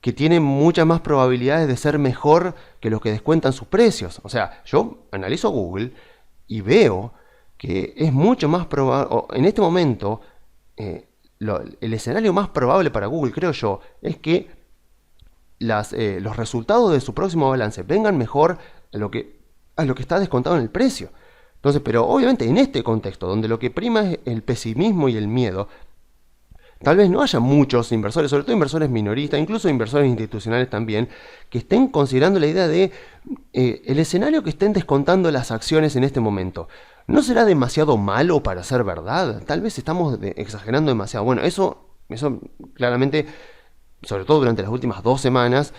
que tiene muchas más probabilidades de ser mejor que los que descuentan sus precios. O sea, yo analizo Google y veo que es mucho más probable, en este momento, el escenario más probable para Google, creo yo, es que los resultados de su próximo balance vengan mejor a lo que está descontado en el precio. Entonces, pero obviamente en este contexto, donde lo que prima es el pesimismo y el miedo, tal vez no haya muchos inversores, sobre todo inversores minoristas, incluso inversores institucionales también, que estén considerando la idea de el escenario que estén descontando las acciones en este momento. ¿No será demasiado malo para ser verdad? Tal vez estamos exagerando demasiado. Bueno, eso claramente, sobre todo durante las últimas 2 semanas,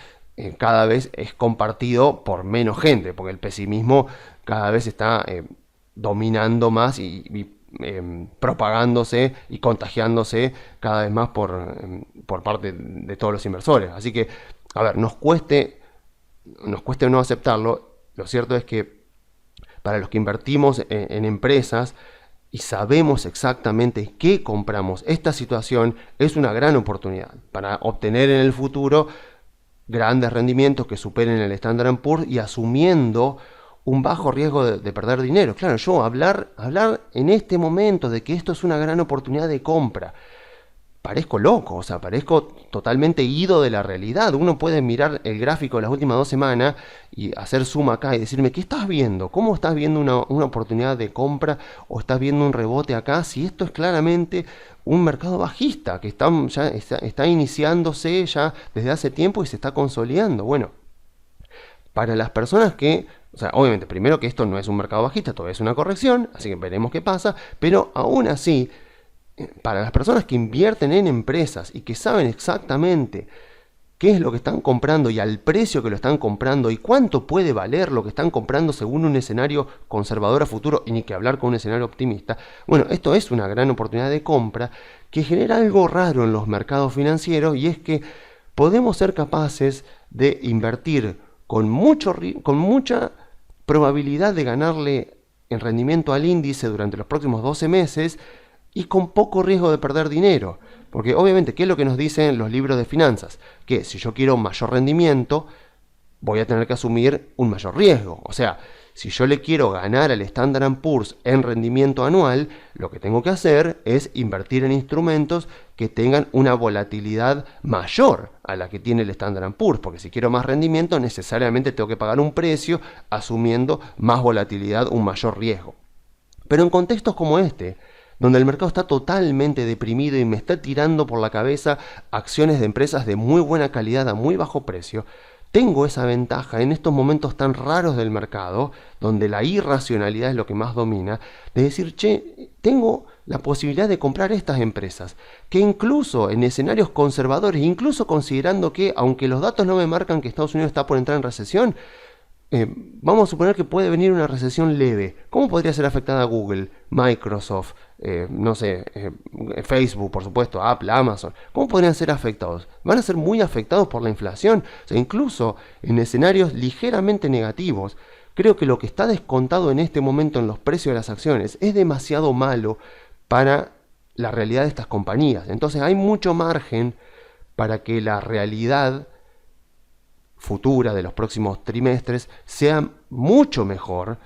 cada vez es compartido por menos gente, porque el pesimismo cada vez está dominando más y propagándose y contagiándose cada vez más por parte de todos los inversores. Así que, a ver, nos cueste o no aceptarlo, lo cierto es que para los que invertimos en empresas y sabemos exactamente qué compramos, esta situación es una gran oportunidad para obtener en el futuro grandes rendimientos que superen el Standard & Poor's y asumiendo un bajo riesgo de perder dinero. Claro, yo hablar en este momento de que esto es una gran oportunidad de compra, parezco loco, o sea, parezco totalmente ido de la realidad. Uno puede mirar el gráfico de las últimas 2 semanas y hacer zoom acá y decirme, ¿qué estás viendo? ¿Cómo estás viendo una oportunidad de compra o estás viendo un rebote acá? Si esto es claramente un mercado bajista que ya está iniciándose ya desde hace tiempo y se está consolidando. Bueno, para las personas que, o sea, obviamente, primero que esto no es un mercado bajista, todavía es una corrección, así que veremos qué pasa, pero aún así, para las personas que invierten en empresas y que saben exactamente qué es lo que están comprando y al precio que lo están comprando y cuánto puede valer lo que están comprando según un escenario conservador a futuro y ni que hablar con un escenario optimista, bueno, esto es una gran oportunidad de compra que genera algo raro en los mercados financieros y es que podemos ser capaces de invertir con mucha probabilidad de ganarle en rendimiento al índice durante los próximos 12 meses y con poco riesgo de perder dinero. Porque obviamente, ¿qué es lo que nos dicen los libros de finanzas? Que si yo quiero mayor rendimiento, voy a tener que asumir un mayor riesgo. O sea, si yo le quiero ganar al Standard & Poor's en rendimiento anual, lo que tengo que hacer es invertir en instrumentos que tengan una volatilidad mayor a la que tiene el Standard & Poor's, porque si quiero más rendimiento necesariamente tengo que pagar un precio asumiendo más volatilidad, un mayor riesgo. Pero en contextos como este, donde el mercado está totalmente deprimido y me está tirando por la cabeza acciones de empresas de muy buena calidad a muy bajo precio, tengo esa ventaja en estos momentos tan raros del mercado, donde la irracionalidad es lo que más domina, de decir, che, tengo la posibilidad de comprar estas empresas, que incluso en escenarios conservadores, incluso considerando que, aunque los datos no me marcan que Estados Unidos está por entrar en recesión, vamos a suponer que puede venir una recesión leve. ¿Cómo podría ser afectada Google, Microsoft, no sé, Facebook, por supuesto, Apple, Amazon? ¿Cómo podrían ser afectados? Van a ser muy afectados por la inflación. O sea, incluso en escenarios ligeramente negativos, creo que lo que está descontado en este momento en los precios de las acciones es demasiado malo para la realidad de estas compañías. Entonces hay mucho margen para que la realidad futura de los próximos trimestres sea mucho mejor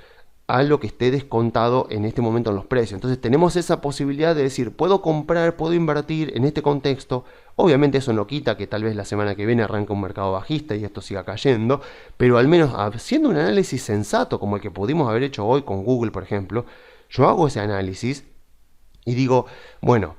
a lo que esté descontado en este momento en los precios. Entonces tenemos esa posibilidad de decir, puedo comprar, puedo invertir en este contexto. Obviamente eso no quita que tal vez la semana que viene arranque un mercado bajista y esto siga cayendo, pero al menos haciendo un análisis sensato como el que pudimos haber hecho hoy con Google, por ejemplo, yo hago ese análisis y digo, bueno,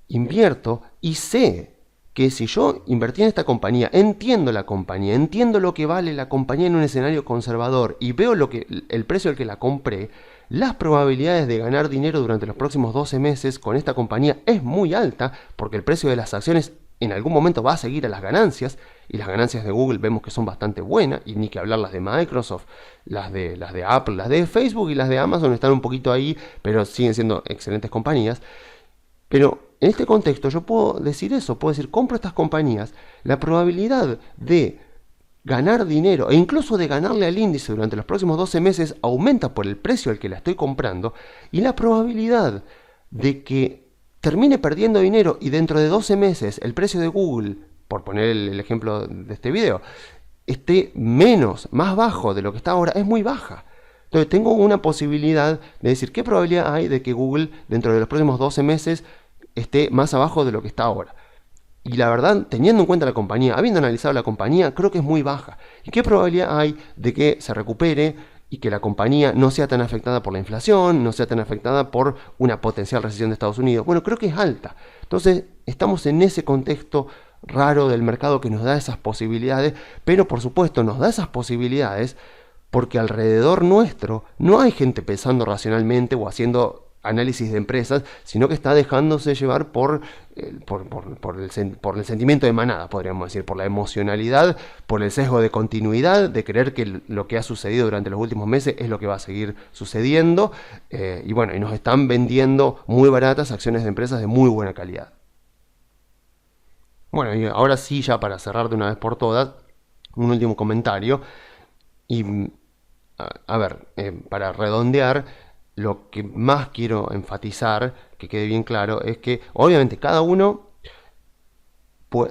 invierto y sé que si yo invertí en esta compañía, entiendo la compañía, entiendo lo que vale la compañía en un escenario conservador y veo el precio al que la compré, las probabilidades de ganar dinero durante los próximos 12 meses con esta compañía es muy alta, porque el precio de las acciones en algún momento va a seguir a las ganancias, y las ganancias de Google vemos que son bastante buenas, y ni que hablar las de Microsoft, las de Apple, las de Facebook y las de Amazon están un poquito ahí, pero siguen siendo excelentes compañías. Pero en este contexto yo puedo decir eso, puedo decir, compro estas compañías, la probabilidad de ganar dinero e incluso de ganarle al índice durante los próximos 12 meses aumenta por el precio al que la estoy comprando, y la probabilidad de que termine perdiendo dinero y dentro de 12 meses el precio de Google, por poner el ejemplo de este video, esté más bajo de lo que está ahora, es muy baja. Entonces tengo una posibilidad de decir qué probabilidad hay de que Google dentro de los próximos 12 meses esté más abajo de lo que está ahora. Y la verdad, teniendo en cuenta la compañía, habiendo analizado la compañía, creo que es muy baja. ¿Y qué probabilidad hay de que se recupere y que la compañía no sea tan afectada por la inflación, no sea tan afectada por una potencial recesión de Estados Unidos? Bueno, creo que es alta. Entonces, estamos en ese contexto raro del mercado que nos da esas posibilidades, pero por supuesto nos da esas posibilidades porque alrededor nuestro no hay gente pensando racionalmente o haciendo análisis de empresas, sino que está dejándose llevar por el sentimiento de manada, podríamos decir, por la emocionalidad, por el sesgo de continuidad, de creer que lo que ha sucedido durante los últimos meses es lo que va a seguir sucediendo, y bueno, y nos están vendiendo muy baratas acciones de empresas de muy buena calidad. Bueno, y ahora sí, ya para cerrar de una vez por todas, un último comentario, y a ver, para redondear, lo que más quiero enfatizar, que quede bien claro, es que obviamente cada uno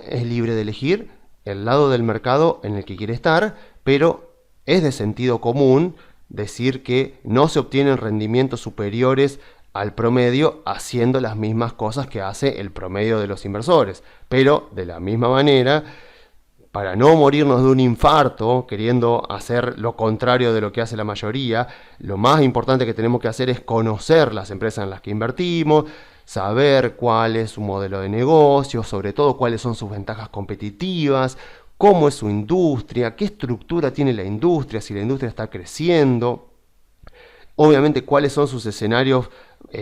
es libre de elegir el lado del mercado en el que quiere estar, pero es de sentido común decir que no se obtienen rendimientos superiores al promedio haciendo las mismas cosas que hace el promedio de los inversores. Pero de la misma manera, para no morirnos de un infarto queriendo hacer lo contrario de lo que hace la mayoría, lo más importante que tenemos que hacer es conocer las empresas en las que invertimos, saber cuál es su modelo de negocio, sobre todo cuáles son sus ventajas competitivas, cómo es su industria, qué estructura tiene la industria, si la industria está creciendo, obviamente cuáles son sus escenarios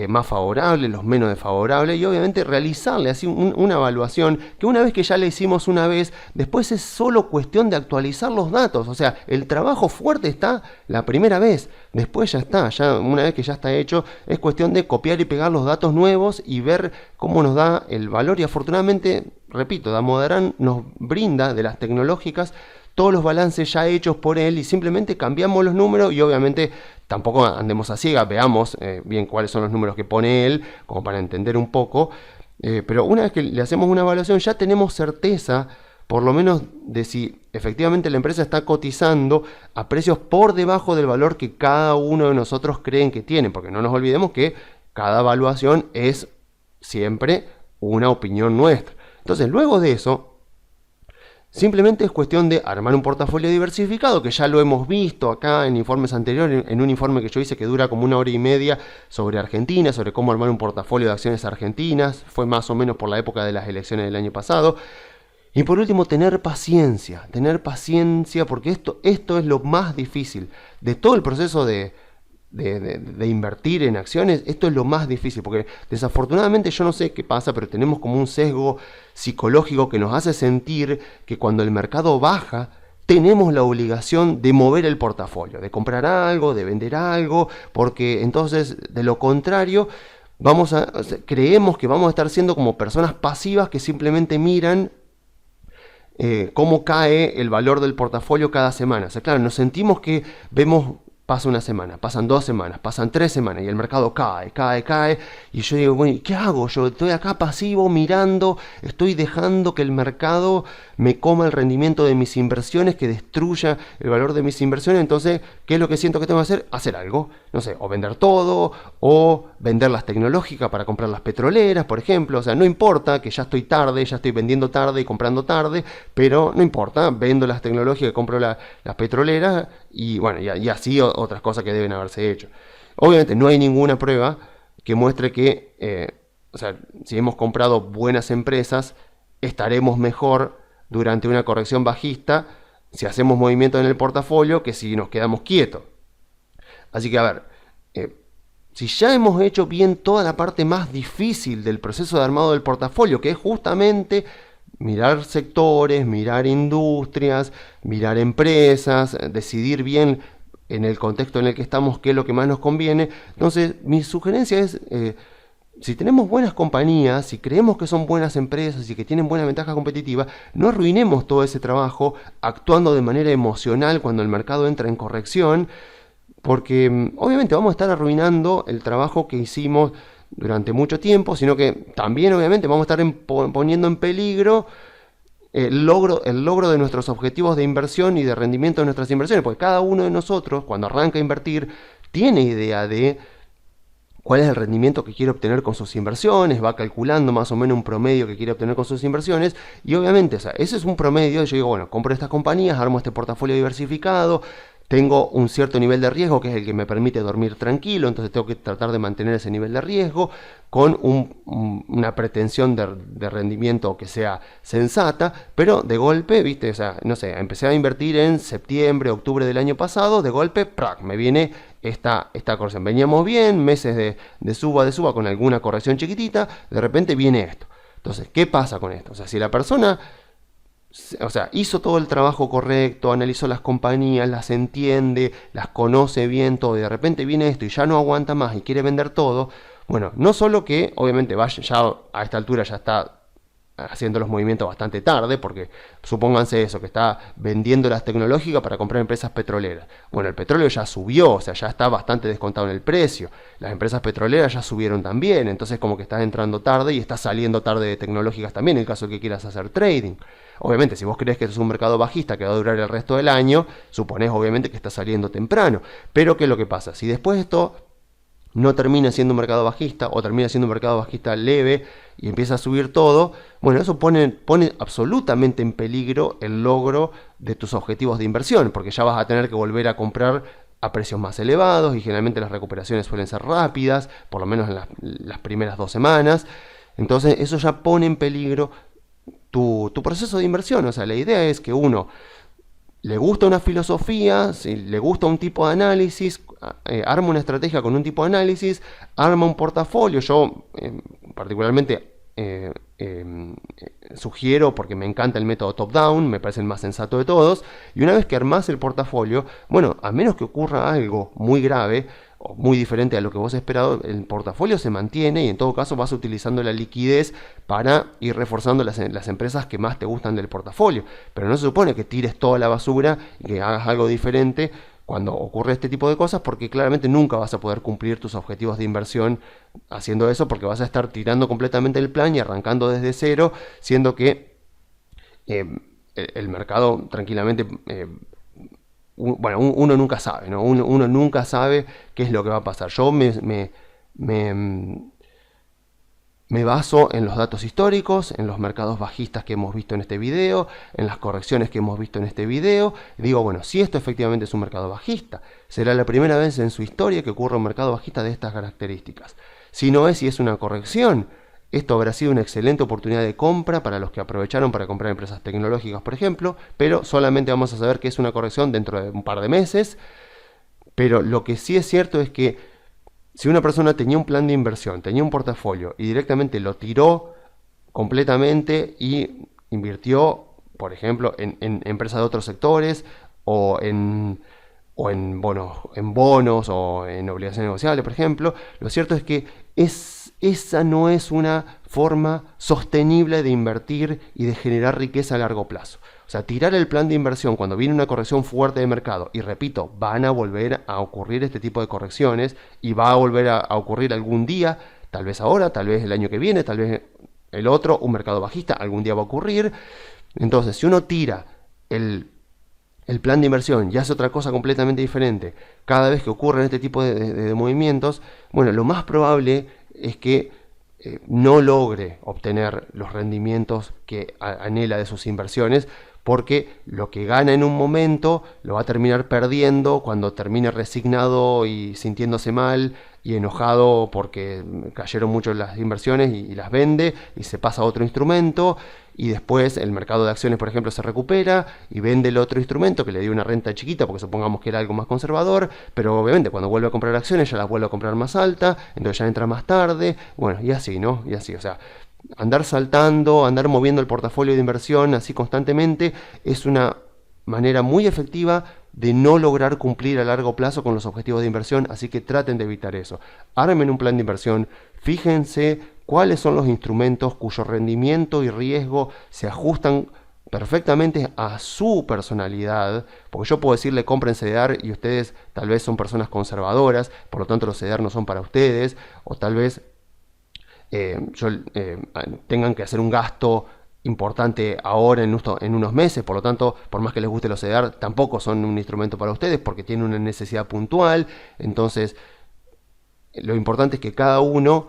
más favorables, los menos desfavorables, y obviamente realizarle así una evaluación que una vez que ya la hicimos una vez, después es solo cuestión de actualizar los datos. O sea, el trabajo fuerte está la primera vez, después ya está, ya una vez que ya está hecho, es cuestión de copiar y pegar los datos nuevos y ver cómo nos da el valor. Y afortunadamente, repito, Damodaran nos brinda de las tecnológicas todos los balances ya hechos por él, y simplemente cambiamos los números, y obviamente tampoco andemos a ciegas, veamos bien cuáles son los números que pone él, como para entender un poco, pero una vez que le hacemos una evaluación ya tenemos certeza por lo menos de si efectivamente la empresa está cotizando a precios por debajo del valor que cada uno de nosotros creen que tiene, porque no nos olvidemos que cada evaluación es siempre una opinión nuestra. Entonces, luego de eso, simplemente es cuestión de armar un portafolio diversificado, que ya lo hemos visto acá en informes anteriores, en un informe que yo hice que dura como 1 hora y media sobre Argentina, sobre cómo armar un portafolio de acciones argentinas. Fue más o menos por la época de las elecciones del año pasado. Y por último, tener paciencia, porque esto es lo más difícil de todo el proceso de invertir en acciones. Esto es lo más difícil, porque desafortunadamente yo no sé qué pasa, pero tenemos como un sesgo psicológico que nos hace sentir que cuando el mercado baja, tenemos la obligación de mover el portafolio, de comprar algo, de vender algo, porque entonces, de lo contrario, creemos que vamos a estar siendo como personas pasivas que simplemente miran cómo cae el valor del portafolio cada semana. O sea, claro, nos sentimos que pasa una semana, pasan 2 semanas, pasan 3 semanas y el mercado cae. Y yo digo, bueno, ¿y qué hago? Yo estoy acá pasivo mirando, estoy dejando que el mercado me coma el rendimiento de mis inversiones, que destruya el valor de mis inversiones. Entonces, ¿qué es lo que siento que tengo que hacer? Hacer algo. No sé, o vender todo, o vender las tecnológicas para comprar las petroleras, por ejemplo. O sea, no importa que ya estoy tarde, ya estoy vendiendo tarde y comprando tarde, pero no importa, vendo las tecnológicas, compro las petroleras y bueno, y así otras cosas que deben haberse hecho. Obviamente no hay ninguna prueba que muestre que, o sea, si hemos comprado buenas empresas, estaremos mejor durante una corrección bajista si hacemos movimiento en el portafolio que si nos quedamos quietos. Así que a ver, si ya hemos hecho bien toda la parte más difícil del proceso de armado del portafolio, que es justamente mirar sectores, mirar industrias, mirar empresas, decidir bien en el contexto en el que estamos qué es lo que más nos conviene. Entonces, mi sugerencia es, si tenemos buenas compañías, si creemos que son buenas empresas y que tienen buena ventaja competitiva, no arruinemos todo ese trabajo actuando de manera emocional cuando el mercado entra en corrección, porque obviamente vamos a estar arruinando el trabajo que hicimos durante mucho tiempo, sino que también obviamente vamos a estar poniendo en peligro el logro de nuestros objetivos de inversión y de rendimiento de nuestras inversiones, porque cada uno de nosotros cuando arranca a invertir tiene idea de cuál es el rendimiento que quiere obtener con sus inversiones, va calculando más o menos un promedio que quiere obtener con sus inversiones, y obviamente, o sea, ese es un promedio. Yo digo, bueno, compro estas compañías, armo este portafolio diversificado, tengo un cierto nivel de riesgo que es el que me permite dormir tranquilo, entonces tengo que tratar de mantener ese nivel de riesgo con una pretensión de rendimiento que sea sensata, pero de golpe, viste, o sea, no sé, empecé a invertir en septiembre, octubre del año pasado, de golpe, ¡prac!, me viene esta corrección. Veníamos bien, meses de suba con alguna corrección chiquitita, de repente viene esto. Entonces, ¿qué pasa con esto? O sea, si la persona, o sea, hizo todo el trabajo correcto, analizó las compañías, las entiende, las conoce bien todo, y de repente viene esto y ya no aguanta más y quiere vender todo, bueno, no solo que obviamente ya a esta altura ya está haciendo los movimientos bastante tarde, porque supónganse eso, que está vendiendo las tecnológicas para comprar empresas petroleras. Bueno, el petróleo ya subió, o sea, ya está bastante descontado en el precio. Las empresas petroleras ya subieron también, entonces como que estás entrando tarde y estás saliendo tarde de tecnológicas también, en el caso de que quieras hacer trading. Obviamente, si vos crees que es un mercado bajista que va a durar el resto del año, suponés obviamente que está saliendo temprano. Pero ¿qué es lo que pasa? Si después esto no termina siendo un mercado bajista o termina siendo un mercado bajista leve y empieza a subir todo, bueno, eso pone absolutamente en peligro el logro de tus objetivos de inversión, porque ya vas a tener que volver a comprar a precios más elevados y generalmente las recuperaciones suelen ser rápidas, por lo menos en las primeras 2 semanas. Entonces eso ya pone en peligro tu proceso de inversión. O sea, la idea es que uno le gusta una filosofía, si le gusta un tipo de análisis, arma una estrategia con un tipo de análisis, arma un portafolio. Yo particularmente sugiero, porque me encanta el método top-down, me parece el más sensato de todos, y una vez que armás el portafolio, bueno, a menos que ocurra algo muy grave o muy diferente a lo que vos esperado, el portafolio se mantiene y en todo caso vas utilizando la liquidez para ir reforzando las empresas que más te gustan del portafolio. Pero no se supone que tires toda la basura y que hagas algo diferente cuando ocurre este tipo de cosas, porque claramente nunca vas a poder cumplir tus objetivos de inversión haciendo eso, porque vas a estar tirando completamente el plan y arrancando desde cero, siendo que el mercado tranquilamente, uno nunca sabe, ¿no? Uno nunca sabe qué es lo que va a pasar. Yo me baso en los datos históricos, en los mercados bajistas que hemos visto en este video, en las correcciones que hemos visto en este video. Digo, bueno, si esto efectivamente es un mercado bajista, será la primera vez en su historia que ocurra un mercado bajista de estas características. Si no es y es una corrección, esto habrá sido una excelente oportunidad de compra para los que aprovecharon para comprar empresas tecnológicas, por ejemplo, pero solamente vamos a saber que es una corrección dentro de un par de meses. Pero lo que sí es cierto es que si una persona tenía un plan de inversión, tenía un portafolio y directamente lo tiró completamente y invirtió, por ejemplo, en empresas de otros sectores o en bonos o en obligaciones negociables, por ejemplo, lo cierto es que esa no es una forma sostenible de invertir y de generar riqueza a largo plazo. O sea, tirar el plan de inversión cuando viene una corrección fuerte de mercado, y repito, van a volver a ocurrir este tipo de correcciones y va a volver a ocurrir algún día, tal vez ahora, tal vez el año que viene, tal vez el otro, un mercado bajista, algún día va a ocurrir. Entonces, si uno tira el plan de inversión y hace otra cosa completamente diferente cada vez que ocurren este tipo de movimientos, bueno, lo más probable es que no logre obtener los rendimientos que anhela de sus inversiones, porque lo que gana en un momento lo va a terminar perdiendo cuando termine resignado y sintiéndose mal y enojado porque cayeron mucho las inversiones y las vende y se pasa a otro instrumento, y después el mercado de acciones, por ejemplo, se recupera y vende el otro instrumento que le dio una renta chiquita porque supongamos que era algo más conservador, pero obviamente cuando vuelve a comprar acciones ya las vuelve a comprar más alta, entonces ya entra más tarde, bueno, y así, ¿no? Y así, o sea, andar saltando, andar moviendo el portafolio de inversión así constantemente es una manera muy efectiva de no lograr cumplir a largo plazo con los objetivos de inversión, así que traten de evitar eso. Armen un plan de inversión, fíjense cuáles son los instrumentos cuyo rendimiento y riesgo se ajustan perfectamente a su personalidad, porque yo puedo decirle compren CDR y ustedes tal vez son personas conservadoras, por lo tanto los CDR no son para ustedes, o tal vez tengan que hacer un gasto importante ahora en unos meses, por lo tanto, por más que les guste los CDR, tampoco son un instrumento para ustedes porque tienen una necesidad puntual. Entonces, lo importante es que cada uno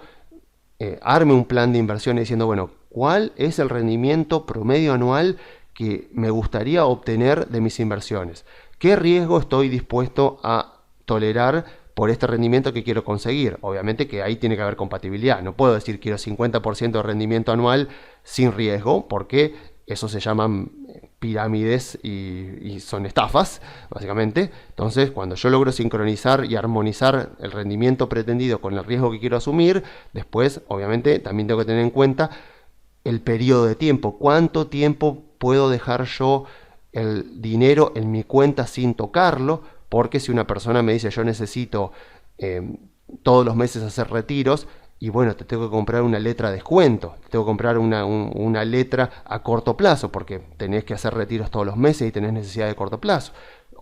arme un plan de inversión diciendo, bueno, ¿cuál es el rendimiento promedio anual que me gustaría obtener de mis inversiones? ¿Qué riesgo estoy dispuesto a tolerar por este rendimiento que quiero conseguir? Obviamente que ahí tiene que haber compatibilidad. No puedo decir quiero 50% de rendimiento anual sin riesgo, porque eso se llaman pirámides y son estafas, básicamente. Entonces, cuando yo logro sincronizar y armonizar el rendimiento pretendido con el riesgo que quiero asumir, después, obviamente, también tengo que tener en cuenta el periodo de tiempo. ¿Cuánto tiempo puedo dejar yo el dinero en mi cuenta sin tocarlo? Porque si una persona me dice yo necesito todos los meses hacer retiros, y bueno, te tengo que comprar una letra de descuento, te tengo que comprar una letra a corto plazo, porque tenés que hacer retiros todos los meses y tenés necesidad de corto plazo.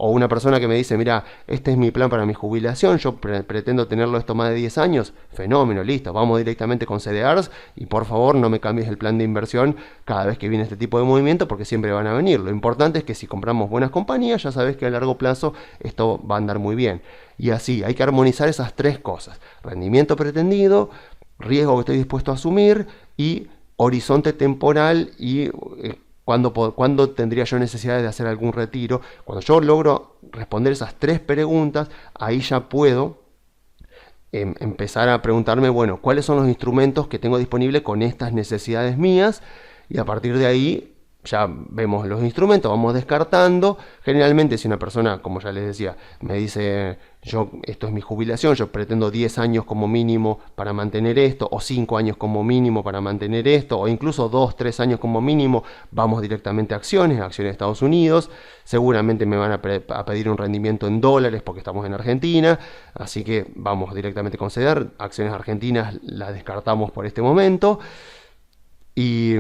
O una persona que me dice, mira, este es mi plan para mi jubilación, yo pretendo tenerlo esto más de 10 años, fenómeno, listo, vamos directamente con CDRs y por favor no me cambies el plan de inversión cada vez que viene este tipo de movimiento porque siempre van a venir. Lo importante es que si compramos buenas compañías, ya sabes que a largo plazo esto va a andar muy bien. Y así, hay que armonizar esas tres cosas: rendimiento pretendido, riesgo que estoy dispuesto a asumir y horizonte temporal y ¿cuándo tendría yo necesidad de hacer algún retiro? Cuando yo logro responder esas tres preguntas, ahí ya puedo empezar a preguntarme, bueno, ¿cuáles son los instrumentos que tengo disponibles con estas necesidades mías? Y a partir de ahí ya vemos los instrumentos, vamos descartando. Generalmente si una persona, como ya les decía, me dice, esto es mi jubilación, yo pretendo 10 años como mínimo para mantener esto, o 5 años como mínimo para mantener esto, o incluso 2, 3 años como mínimo, vamos directamente a acciones de Estados Unidos. Seguramente me van a pedir un rendimiento en dólares porque estamos en Argentina, así que vamos directamente con CDR. Acciones argentinas las descartamos por este momento. Y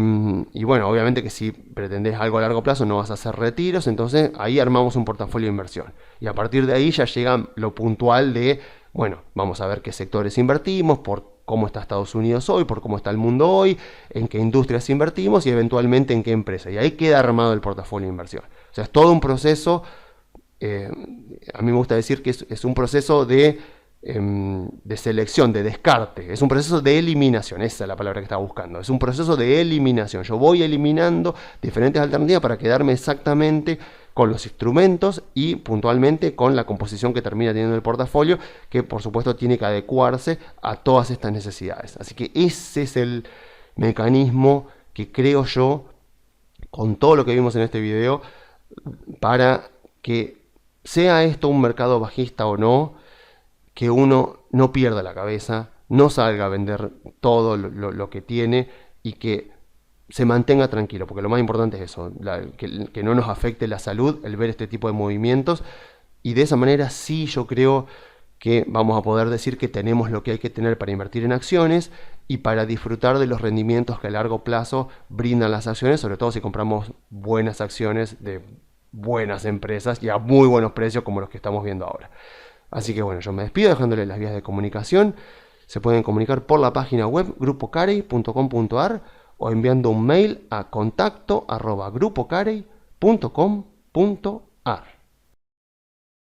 bueno, obviamente que si pretendés algo a largo plazo no vas a hacer retiros, entonces ahí armamos un portafolio de inversión. Y a partir de ahí ya llega lo puntual de, bueno, vamos a ver qué sectores invertimos, cómo está Estados Unidos hoy, por cómo está el mundo hoy, en qué industrias invertimos y eventualmente en qué empresa. Y ahí queda armado el portafolio de inversión. O sea, es todo un proceso, a mí me gusta decir que es un proceso de selección, de descarte, es un proceso de eliminación, esa es la palabra que estaba buscando, es un proceso de eliminación. Yo voy eliminando diferentes alternativas para quedarme exactamente con los instrumentos y puntualmente con la composición que termina teniendo el portafolio, que por supuesto tiene que adecuarse a todas estas necesidades. Así que ese es el mecanismo que creo yo, con todo lo que vimos en este video, para que sea esto un mercado bajista o no, que uno no pierda la cabeza, no salga a vender todo lo que tiene y que se mantenga tranquilo, porque lo más importante es eso, que no nos afecte la salud el ver este tipo de movimientos, y de esa manera sí yo creo que vamos a poder decir que tenemos lo que hay que tener para invertir en acciones y para disfrutar de los rendimientos que a largo plazo brindan las acciones, sobre todo si compramos buenas acciones de buenas empresas y a muy buenos precios como los que estamos viendo ahora. Así que bueno, yo me despido dejándoles las vías de comunicación. Se pueden comunicar por la página web grupocarey.com.ar o enviando un mail a contacto@grupocarey.com.ar.